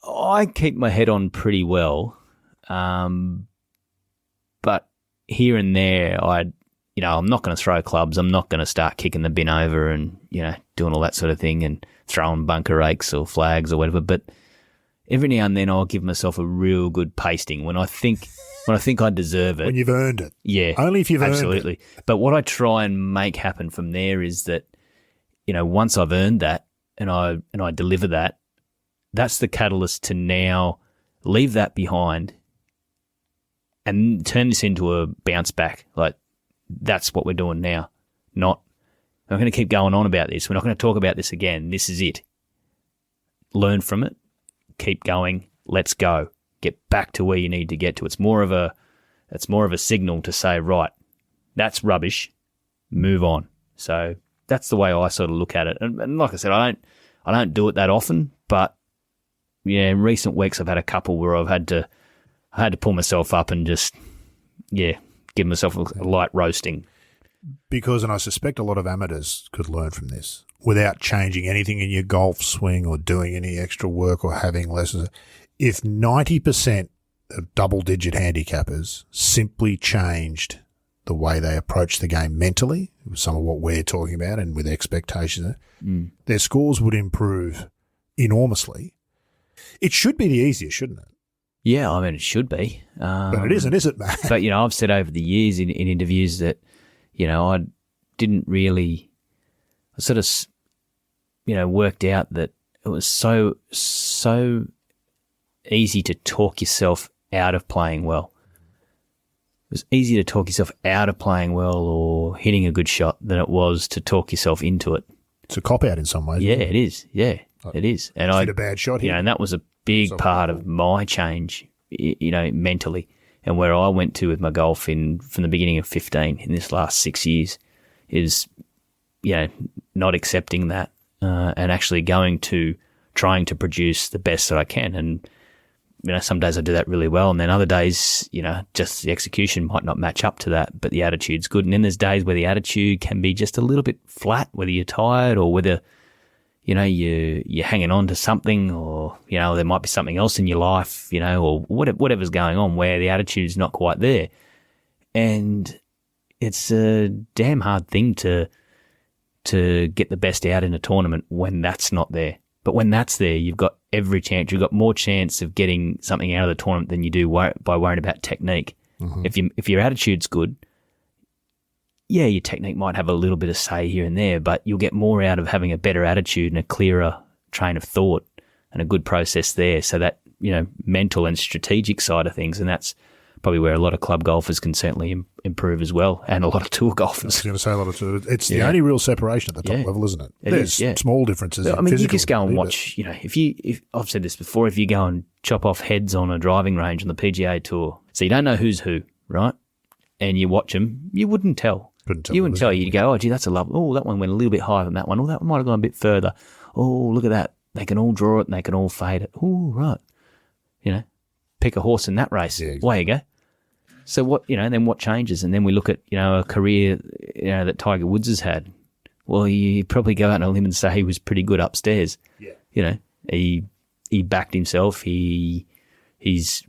I keep my head on pretty well, but here and there I'm not going to throw clubs. I'm not going to start kicking the bin over and, doing all that sort of thing and throwing bunker rakes or flags or whatever. But every now and then I'll give myself a real good pasting when I think I deserve it. When you've earned it. Yeah. Only if you've earned it. Absolutely. But what I try and make happen from there is that, once I've earned that and I deliver that, that's the catalyst to now leave that behind and turn this into a bounce back. Like, that's what we're doing now. I'm not going to keep going on about this. We're not going to talk about this again. This is it. Learn from it. Keep going. Let's go. Get back to where you need to get to. It's more of a signal to say, right, that's rubbish. Move on. So that's the way I sort of look at it. And like I said, I don't do it that often, but in recent weeks I've had a couple where I had to pull myself up and just give myself a light roasting. Because, and I suspect a lot of amateurs could learn from this, without changing anything in your golf swing or doing any extra work or having lessons, if 90% the double-digit handicappers simply changed the way they approach the game mentally, some of what we're talking about, and with expectations, their scores would improve enormously. It should be the easiest, shouldn't it? Yeah, I mean, it should be. But it isn't, is it, Matt? But, I've said over the years in interviews that, I didn't really – I sort of, worked out that it was so easy to talk yourself out of playing well. It was easier to talk yourself out of playing well or hitting a good shot than it was to talk yourself into it. It's a cop-out in some ways. Yeah, it is. Yeah, it is. And hit a bad shot here. And that was a big part of my change, mentally, and where I went to with my golf from the beginning of 15 in this last 6 years is, not accepting that and actually going to trying to produce the best that I can. And, some days I do that really well, and then other days, just the execution might not match up to that, but the attitude's good. And then there's days where the attitude can be just a little bit flat, whether you're tired or whether, you're hanging on to something, or, there might be something else in your life, or whatever's going on where the attitude's not quite there. And it's a damn hard thing to get the best out in a tournament when that's not there. But when that's there, you've got every chance. You've got more chance of getting something out of the tournament than you do by worrying about technique. Mm-hmm. If your attitude's good, yeah, your technique might have a little bit of say here and there, but you'll get more out of having a better attitude and a clearer train of thought and a good process there. So that, mental and strategic side of things, and that's probably where a lot of club golfers can certainly improve as well, and a lot tour golfers. I was going to say a lot of tour. It's the only real separation at the top level, isn't it? There's small differences. I mean, you just go and watch. If I've said this before, if you go and chop off heads on a driving range on the PGA Tour, so you don't know who's who, right? And you watch them, you wouldn't tell. You wouldn't tell. You'd go, oh, gee, that's a love. Oh, that one went a little bit higher than that one. Oh, that might have gone a bit further. Oh, look at that. They can all draw it and they can all fade it. Oh, right. Pick a horse in that race. Yeah, exactly. Away you go. So what, then what changes? And then we look at, a career, that Tiger Woods has had. Well, you probably go out on a limb and say he was pretty good upstairs. Yeah. He backed himself. His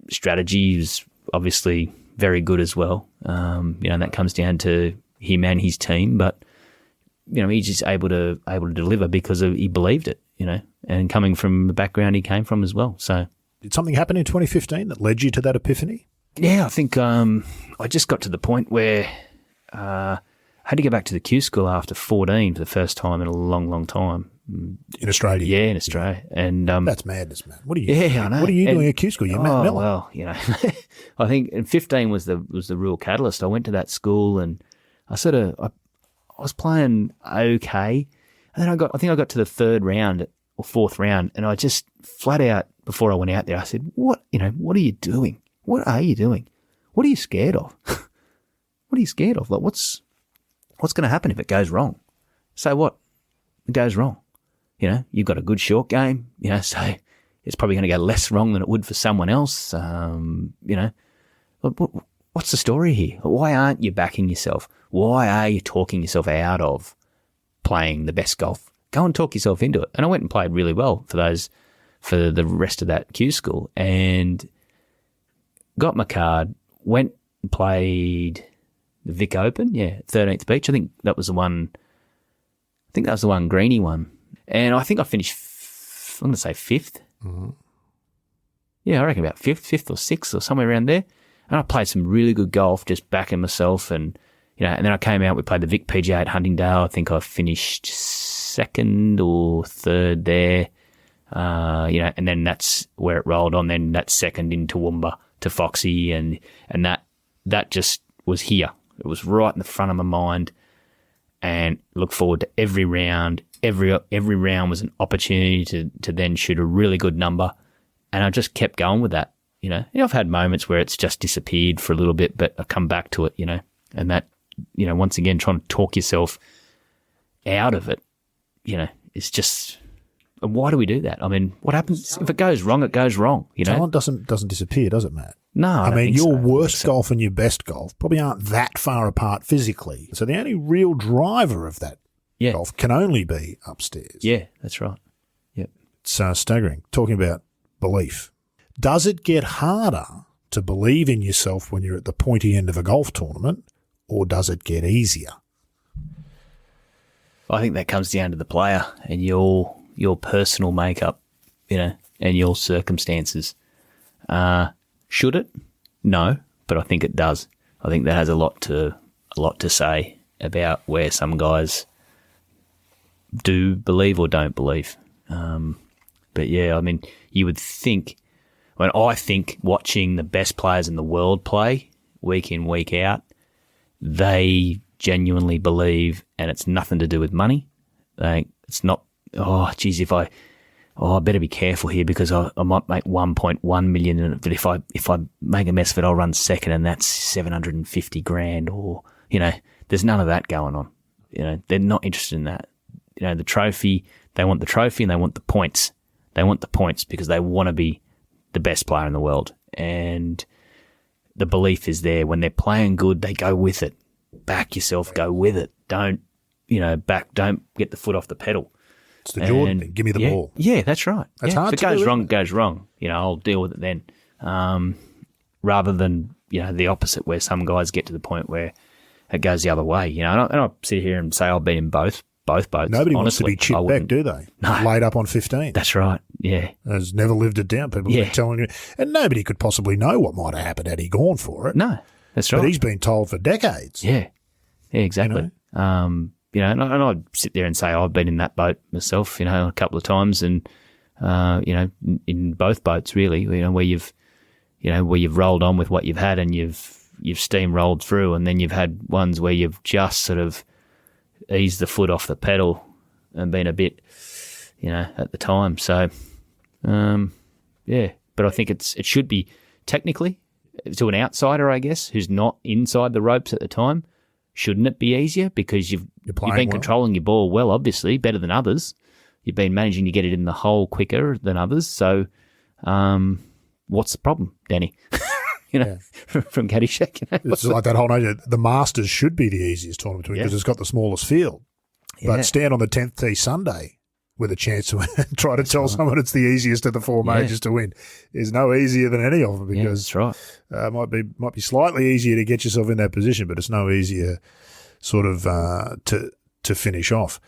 strategy was obviously very good as well. And that comes down to him and his team, but, he's just able to deliver because he believed it, and coming from the background he came from as well. So did something happen in 2015 that led you to that epiphany? Yeah, I think I just got to the point where I had to go back to the Q school after 14 for the first time in a long, long time. In Australia? Yeah, in Australia. And that's madness, man. What are you? Yeah, I know. What are you doing at Q school? You're Matt Millar. Well, I think in 15 was the real catalyst. I went to that school and I was playing okay, and then I think I got to the third round or fourth round, and I just flat out before I went out there, I said, "What are you doing? What are you doing? What are you scared of? What are you scared of? Like, what's going to happen if it goes wrong? So what? It goes wrong. You've got a good short game, so it's probably going to go less wrong than it would for someone else. What's the story here? Why aren't you backing yourself? Why are you talking yourself out of playing the best golf? Go and talk yourself into it." And I went and played really well for the rest of that Q school, and got my card, went and played the Vic Open, 13th Beach. I think that was the one Greeny won. And I think I finished, I'm going to say fifth. Mm-hmm. Yeah, I reckon about fifth or sixth or somewhere around there. And I played some really good golf, just backing myself. And, and then I came out, we played the Vic PGA at Huntingdale. I think I finished second or third there. And then that's where it rolled on. Then that second in Toowoomba to Foxy, and that just was here. It was right in the front of my mind, and look forward to every round. Every round was an opportunity to then shoot a really good number, and I just kept going with that. I've had moments where it's just disappeared for a little bit, but I come back to it. And that, once again, trying to talk yourself out of it, it's just. And why do we do that? I mean, what happens if it goes wrong? It goes wrong. Talent doesn't disappear, does it, Matt? No, I mean, your worst golf and your best golf probably aren't that far apart physically. So the only real driver of that golf can only be upstairs. Yeah, that's right. Yep. It's staggering. Talking about belief. Does it get harder to believe in yourself when you're at the pointy end of a golf tournament, or does it get easier? I think that comes down to the player and your personal makeup, and your circumstances. Should it? No, but I think it does. I think that has a lot to say about where some guys do believe or don't believe. But yeah, I mean, you would think, I think watching the best players in the world play week in, week out, they genuinely believe, and it's nothing to do with money. It's not, I better be careful here because I might make 1.1 million in it, but if I make a mess of it, I'll run second and that's 750 grand, or, there's none of that going on. They're not interested in that. The trophy, they want the trophy and they want the points. They want the points because they want to be the best player in the world. And the belief is there. When they're playing good, they go with it. Back yourself, go with it. Don't get the foot off the pedal. It's the Jordan thing. Give me the ball. Yeah, that's right. That's hard if to it goes do, wrong, it goes wrong. I'll deal with it then. Rather than, the opposite where some guys get to the point where it goes the other way. And I'll sit here and say I've been in both boats. Nobody honestly, wants to be chipped back, do they? No. Laid up on 15. That's right, yeah. Has never lived it down. People have been telling you. And nobody could possibly know what might have happened had he gone for it. No, that's right. But he's been told for decades. Yeah, exactly. And I'd sit there and say I've been in that boat myself, a couple of times, and in both boats really, where you've rolled on with what you've had and you've steamrolled through, and then you've had ones where you've just sort of eased the foot off the pedal and been a bit, at the time. So, but I think it should be technically to an outsider, I guess, who's not inside the ropes at the time. Shouldn't it be easier because you've been controlling your ball well, obviously, better than others. You've been managing to get it in the hole quicker than others. So what's the problem, Danny? From Caddyshack. It's like that whole notion. The Masters should be the easiest tournament to win because it's got the smallest field. But stand on the 10th tee Sunday with a chance to win and try to tell someone it's the easiest of the four majors to win is no easier than any of them because that's right. Might be slightly easier to get yourself in that position, but it's no easier sort of to finish off.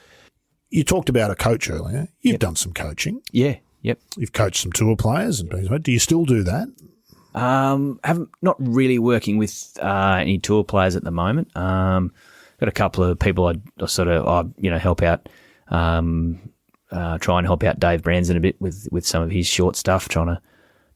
You talked about a coach earlier. You've done some coaching. Yeah. Yep. You've coached some tour players and things. Do you still do that? Haven't not really working with any tour players at the moment. Got a couple of people I sort of help out. Try and help out Dave Branson a bit with some of his short stuff, trying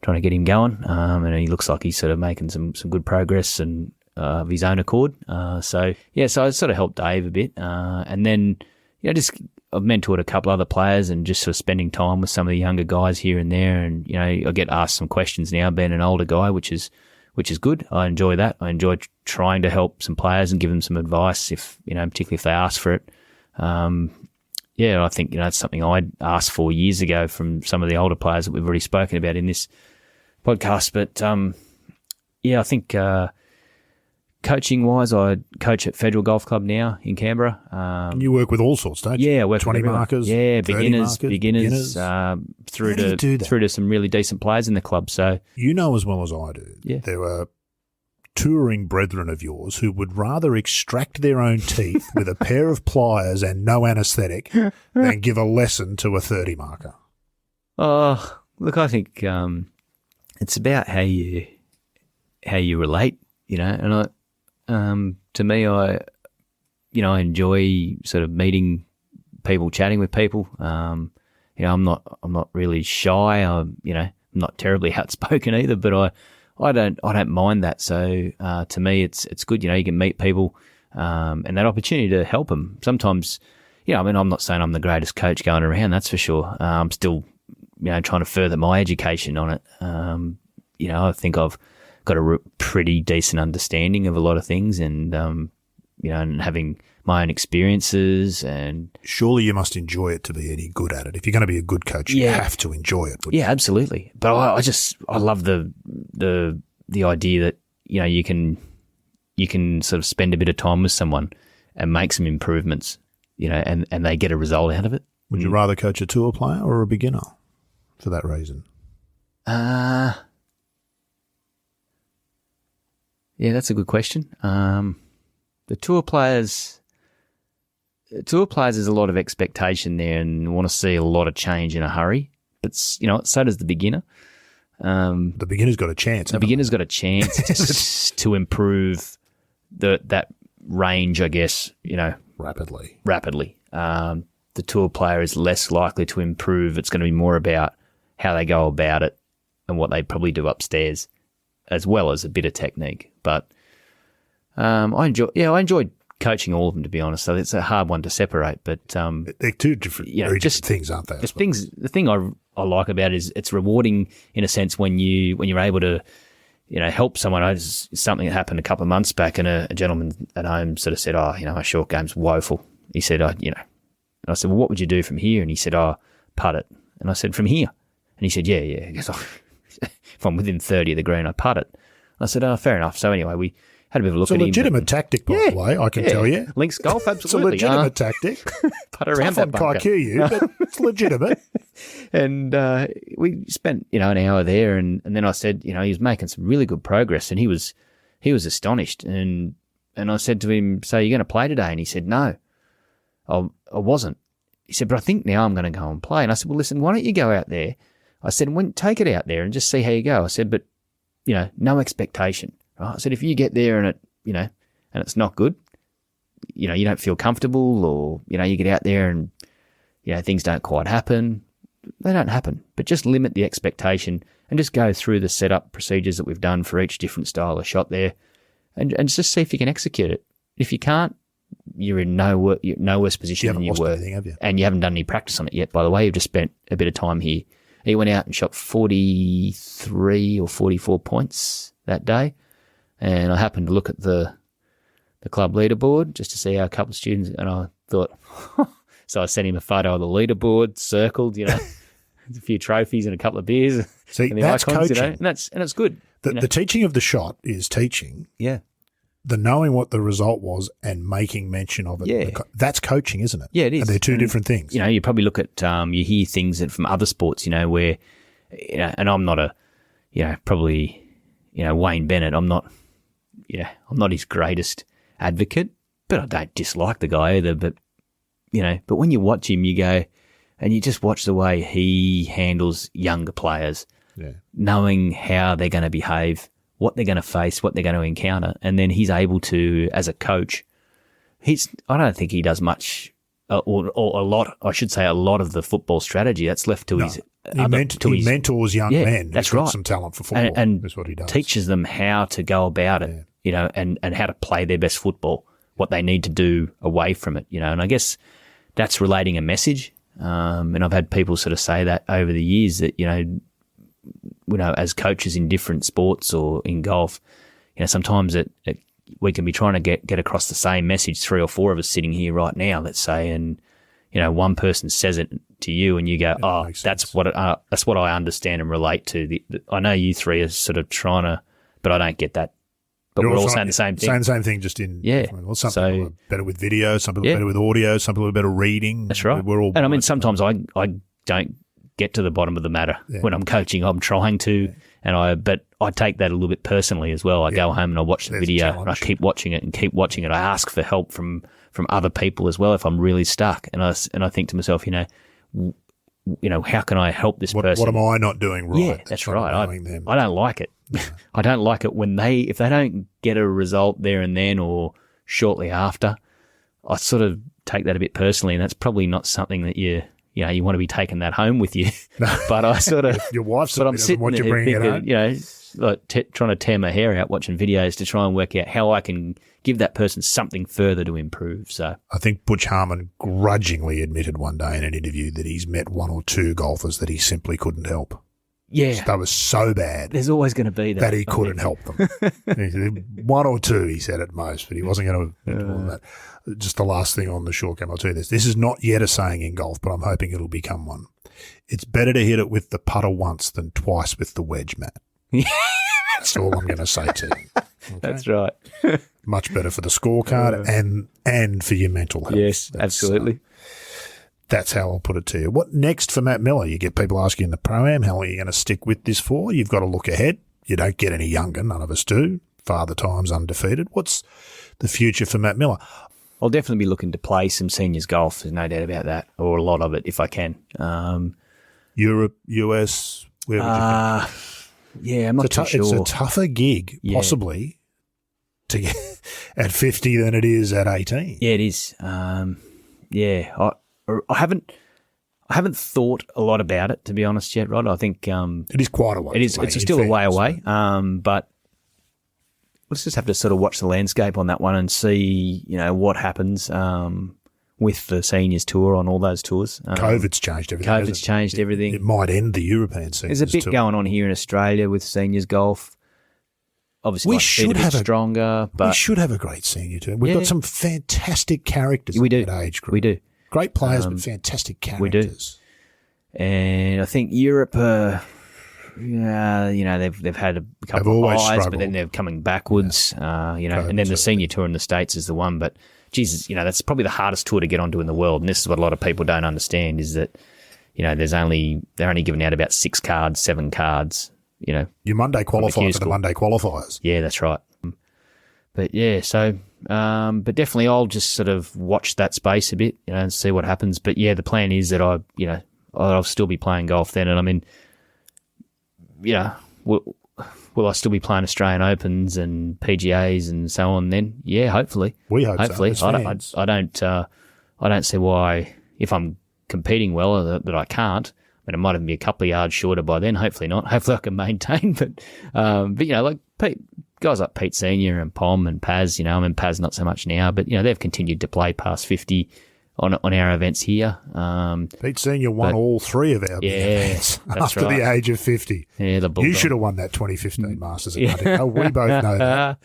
to get him going. And he looks like he's sort of making some good progress and of his own accord. So I sort of helped Dave a bit, and then just I've mentored a couple other players and just sort of spending time with some of the younger guys here and there. And I get asked some questions now, being an older guy, which is good. I enjoy that. I enjoy trying to help some players and give them some advice if particularly if they ask for it. I think it's something I'd asked for years ago from some of the older players that we've already spoken about in this podcast. But I think coaching wise, I coach at Federal Golf Club now in Canberra. You work with all sorts, don't you? Yeah, I work 20 with markers, beginners, through to some really decent players in the club. So as well as I do, there are touring brethren of yours who would rather extract their own teeth with a pair of pliers and no anaesthetic than give a lesson to a 30 marker. Oh, look, I think it's about how you relate, and to me, I enjoy sort of meeting people, chatting with people. I'm not really shy. I'm not terribly outspoken either, but I don't mind that. So to me, it's good. You can meet people and that opportunity to help them. Sometimes, I'm not saying I'm the greatest coach going around. That's for sure. I'm still, trying to further my education on it. I think I've got a pretty decent understanding of a lot of things, and and having my own experiences. And surely you must enjoy it to be any good at it. If you're going to be a good coach, you have to enjoy it. Yeah, absolutely. But I love the idea that you can sort of spend a bit of time with someone and make some improvements, and they get a result out of it. Would you rather coach a tour player or a beginner for that reason? Yeah, that's a good question. The tour players, there's a lot of expectation there and want to see a lot of change in a hurry. But, so does the beginner. The beginner's got a chance. The beginner's got a chance to improve that range, I guess, rapidly. The tour player is less likely to improve. It's going to be more about how they go about it and what they probably do upstairs, as well as a bit of technique. But I enjoyed coaching all of them, to be honest. So it's a hard one to separate. But they're two different, very different things, aren't they? The thing I like about it is it's rewarding in a sense when you're able to, help someone. Something that happened a couple of months back, and a gentleman at home sort of said, my short game's woeful. He said, and I said, well, what would you do from here? And he said, putt it. And I said, from here? And he said, yeah. He goes, if I'm within 30 of the green, I putt it. I said, fair enough. So anyway, we had a bit of a look at him. It's a legitimate tactic, by the way, I can tell you. Links golf, absolutely. It's a legitimate tactic. Putt around that bunker. Kaiku, but it's legitimate. And we spent, an hour there, and then I said, he was making some really good progress, and he was astonished. And I said to him, so you're going to play today? And he said, no, I wasn't. He said, but I think now I'm going to go and play. And I said, well, listen, why don't you go out there? I said, take it out there and just see how you go. I said, but, no expectation. Right? I said, if you get there and and it's not good, you don't feel comfortable, or, you get out there and, things don't quite happen. They don't happen, but just limit the expectation and just go through the setup procedures that we've done for each different style of shot there, and just see if you can execute it. If you can't, you're in no worse position than you were. Anything, have you? And you haven't done any practice on it yet, by the way. You've just spent a bit of time here. He went out and shot 43 or 44 points that day, and I happened to look at the club leaderboard just to see how a couple of students, and I thought, so I sent him a photo of the leaderboard, circled, a few trophies and a couple of beers. See, and the that's icons, coaching. And it's good. The teaching of the shot is teaching. Yeah. The knowing what the result was and making mention of it. Yeah. That's coaching, isn't it? Yeah, it is. And they're two different things. You probably look at, you hear things from other sports, where, and I'm not probably, Wayne Bennett, I'm not his greatest advocate, but I don't dislike the guy either. But, but when you watch him, you go, and you just watch the way he handles younger players, knowing how they're going to behave, what they're going to face, what they're going to encounter. And then he's able to, as a coach, I don't think he does much or a lot, I should say a lot of the football strategy. That's left to his he mentors young men. That's He's got right. some talent for football. And that's what he does. Teaches them how to go about it, and how to play their best football, what they need to do away from it, and I guess that's relating a message. And I've had people sort of say that over the years that, as coaches in different sports or in golf, sometimes we can be trying to get across the same message, 3 or 4 of us sitting here right now, let's say, and, one person says it to you and you go, that's what I understand and relate to. I know you three are sort of trying to, but I don't get that. But we're all saying the same thing. Saying the same thing, just in some people are better with video, some people are better with audio, some people are better reading. That's right. We're all. And I mean, sometimes I don't get to the bottom of the matter when I'm coaching. I'm trying to, but I take that a little bit personally as well. I go home and I watch the video and I keep watching it and keep watching it. I ask for help from other people as well if I'm really stuck. And I think to myself, how can I help this person? What am I not doing right? Yeah, that's right. I don't like it. I don't like it when if they don't get a result there and then or shortly after. I sort of take that a bit personally, and that's probably not something that you want to be taking that home with you. But I sort of your wife, but I'm sitting what you're bringing it home. Trying to tear my hair out watching videos to try and work out how I can give that person something further to improve. So I think Butch Harmon grudgingly admitted one day in an interview that he's met 1 or 2 golfers that he simply couldn't help. Yeah. They were so bad. There's always going to be that he couldn't help them. 1 or 2, he said at most, but he wasn't going to do all that. Just the last thing on the short game, I'll tell you this. This is not yet a saying in golf, but I'm hoping it'll become one. It's better to hit it with the putter once than twice with the wedge, Matt. That's all I'm going to say to you. Okay? That's right. Much better for the scorecard and for your mental health. Yes, absolutely. That's how I'll put it to you. What next for Matt Millar? You get people asking in the Pro-Am, how long are you going to stick with this for? You've got to look ahead. You don't get any younger. None of us do. Father time's undefeated. What's the future for Matt Millar? I'll definitely be looking to play some seniors golf. There's no doubt about that, or a lot of it if I can. Europe, US, where would you think? Yeah, I'm not too sure. It's a tougher gig, possibly, to get at 50 than it is at 18. Yeah, it is. I haven't thought a lot about it, to be honest, yet, Rod. I think it is quite a way. It is. It's still a way away. But let's just have to sort of watch the landscape on that one and see, what happens with the seniors tour on all those tours. COVID's changed everything. It might end the European seniors tour. There's a bit going on here in Australia with seniors golf. Obviously, we should have stronger. But we should have a great senior tour. We've got some fantastic characters in that age group. We do. Great players, but fantastic characters. We do. And I think Europe, they've had a couple of highs, but then they're coming backwards. And then the senior tour in the States is the one. But Jesus, that's probably the hardest tour to get onto in the world. And this is what a lot of people don't understand: is that they're only giving out about 6 cards, 7 cards. You Monday qualify for the Monday qualifiers. Yeah, that's right. But but definitely I'll just sort of watch that space a bit, and see what happens. But yeah, the plan is that I'll still be playing golf then. And I mean, will I still be playing Australian Opens and PGAs and so on then? Yeah, hopefully. We hope hopefully. So. I don't see why, if I'm competing well, that I can't. I mean, it might even be a couple of yards shorter by then. Hopefully not. Hopefully I can maintain. But like guys like Pete Senior and Pom and Paz, Paz not so much now, but they've continued to play past 50 on our events here. Pete Senior won all 3 of our big events after the age of 50. Yeah, you should have won that 2015 Masters at Hunting. Oh, we both know that.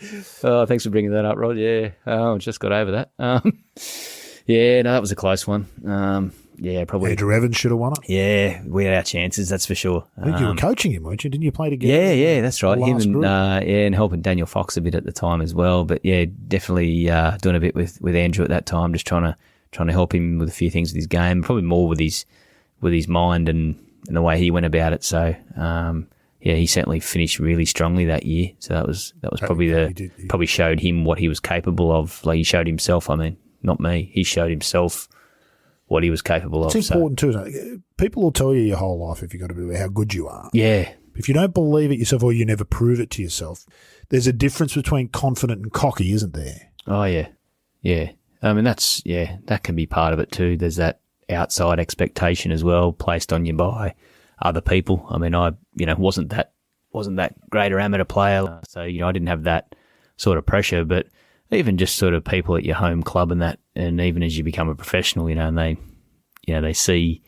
Oh, thanks for bringing that up, Rod. Yeah, just got over that. That was a close one. Probably. Andrew Evans should have won it. Yeah, we had our chances, that's for sure. I think you were coaching him, weren't you? Didn't you play together? Yeah, that's right. Him and and helping Daniel Fox a bit at the time as well. But yeah, definitely doing a bit with Andrew at that time, just trying to help him with a few things with his game, probably more with his mind and the way he went about it. So he certainly finished really strongly that year. So that was probably probably showed him what he was capable of. Like, he showed himself. I mean, not me. He showed himself what he was capable of. It's important too, isn't it? People will tell you your whole life, if you've got to be, how good you are. Yeah. If you don't believe it yourself, or you never prove it to yourself, there's a difference between confident and cocky, isn't there? Oh, yeah. Yeah. I mean, that can be part of it too. There's that outside expectation as well, placed on you by other people. I mean, I wasn't that great amateur player, so I didn't have that sort of pressure. But even just sort of people at your home club and that, and even as you become a professional, and they see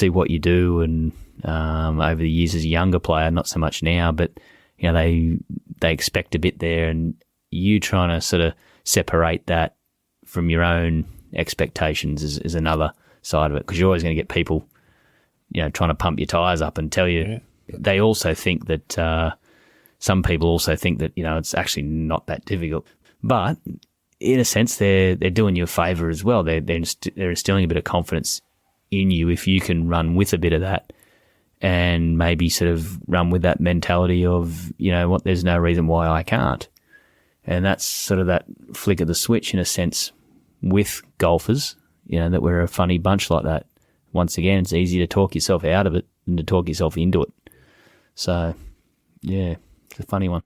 what you do, and over the years as a younger player, not so much now, but they expect a bit there, and you trying to sort of separate that from your own expectations is another side of it, because you're always going to get people trying to pump your tires up and tell you. They also think that some people also think that it's actually not that difficult. But in a sense, they're doing you a favour as well. They're instilling a bit of confidence in you if you can run with a bit of that, and maybe sort of run with that mentality of, there's no reason why I can't. And that's sort of that flick of the switch in a sense with golfers, that we're a funny bunch like that. Once again, it's easy to talk yourself out of it than to talk yourself into it. So, yeah, it's a funny one.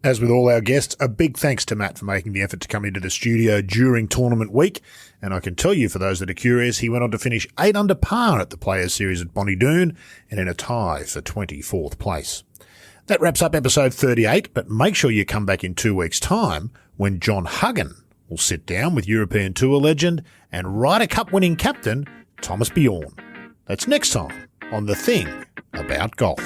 As with all our guests, a big thanks to Matt for making the effort to come into the studio during tournament week. And I can tell you, for those that are curious, he went on to finish 8 under par at the Players Series at Bonnie Doon and in a tie for 24th place. That wraps up episode 38, but make sure you come back in 2 weeks' time when John Huggan will sit down with European Tour legend and Ryder Cup winning captain Thomas Bjorn. That's next time on The Thing About Golf.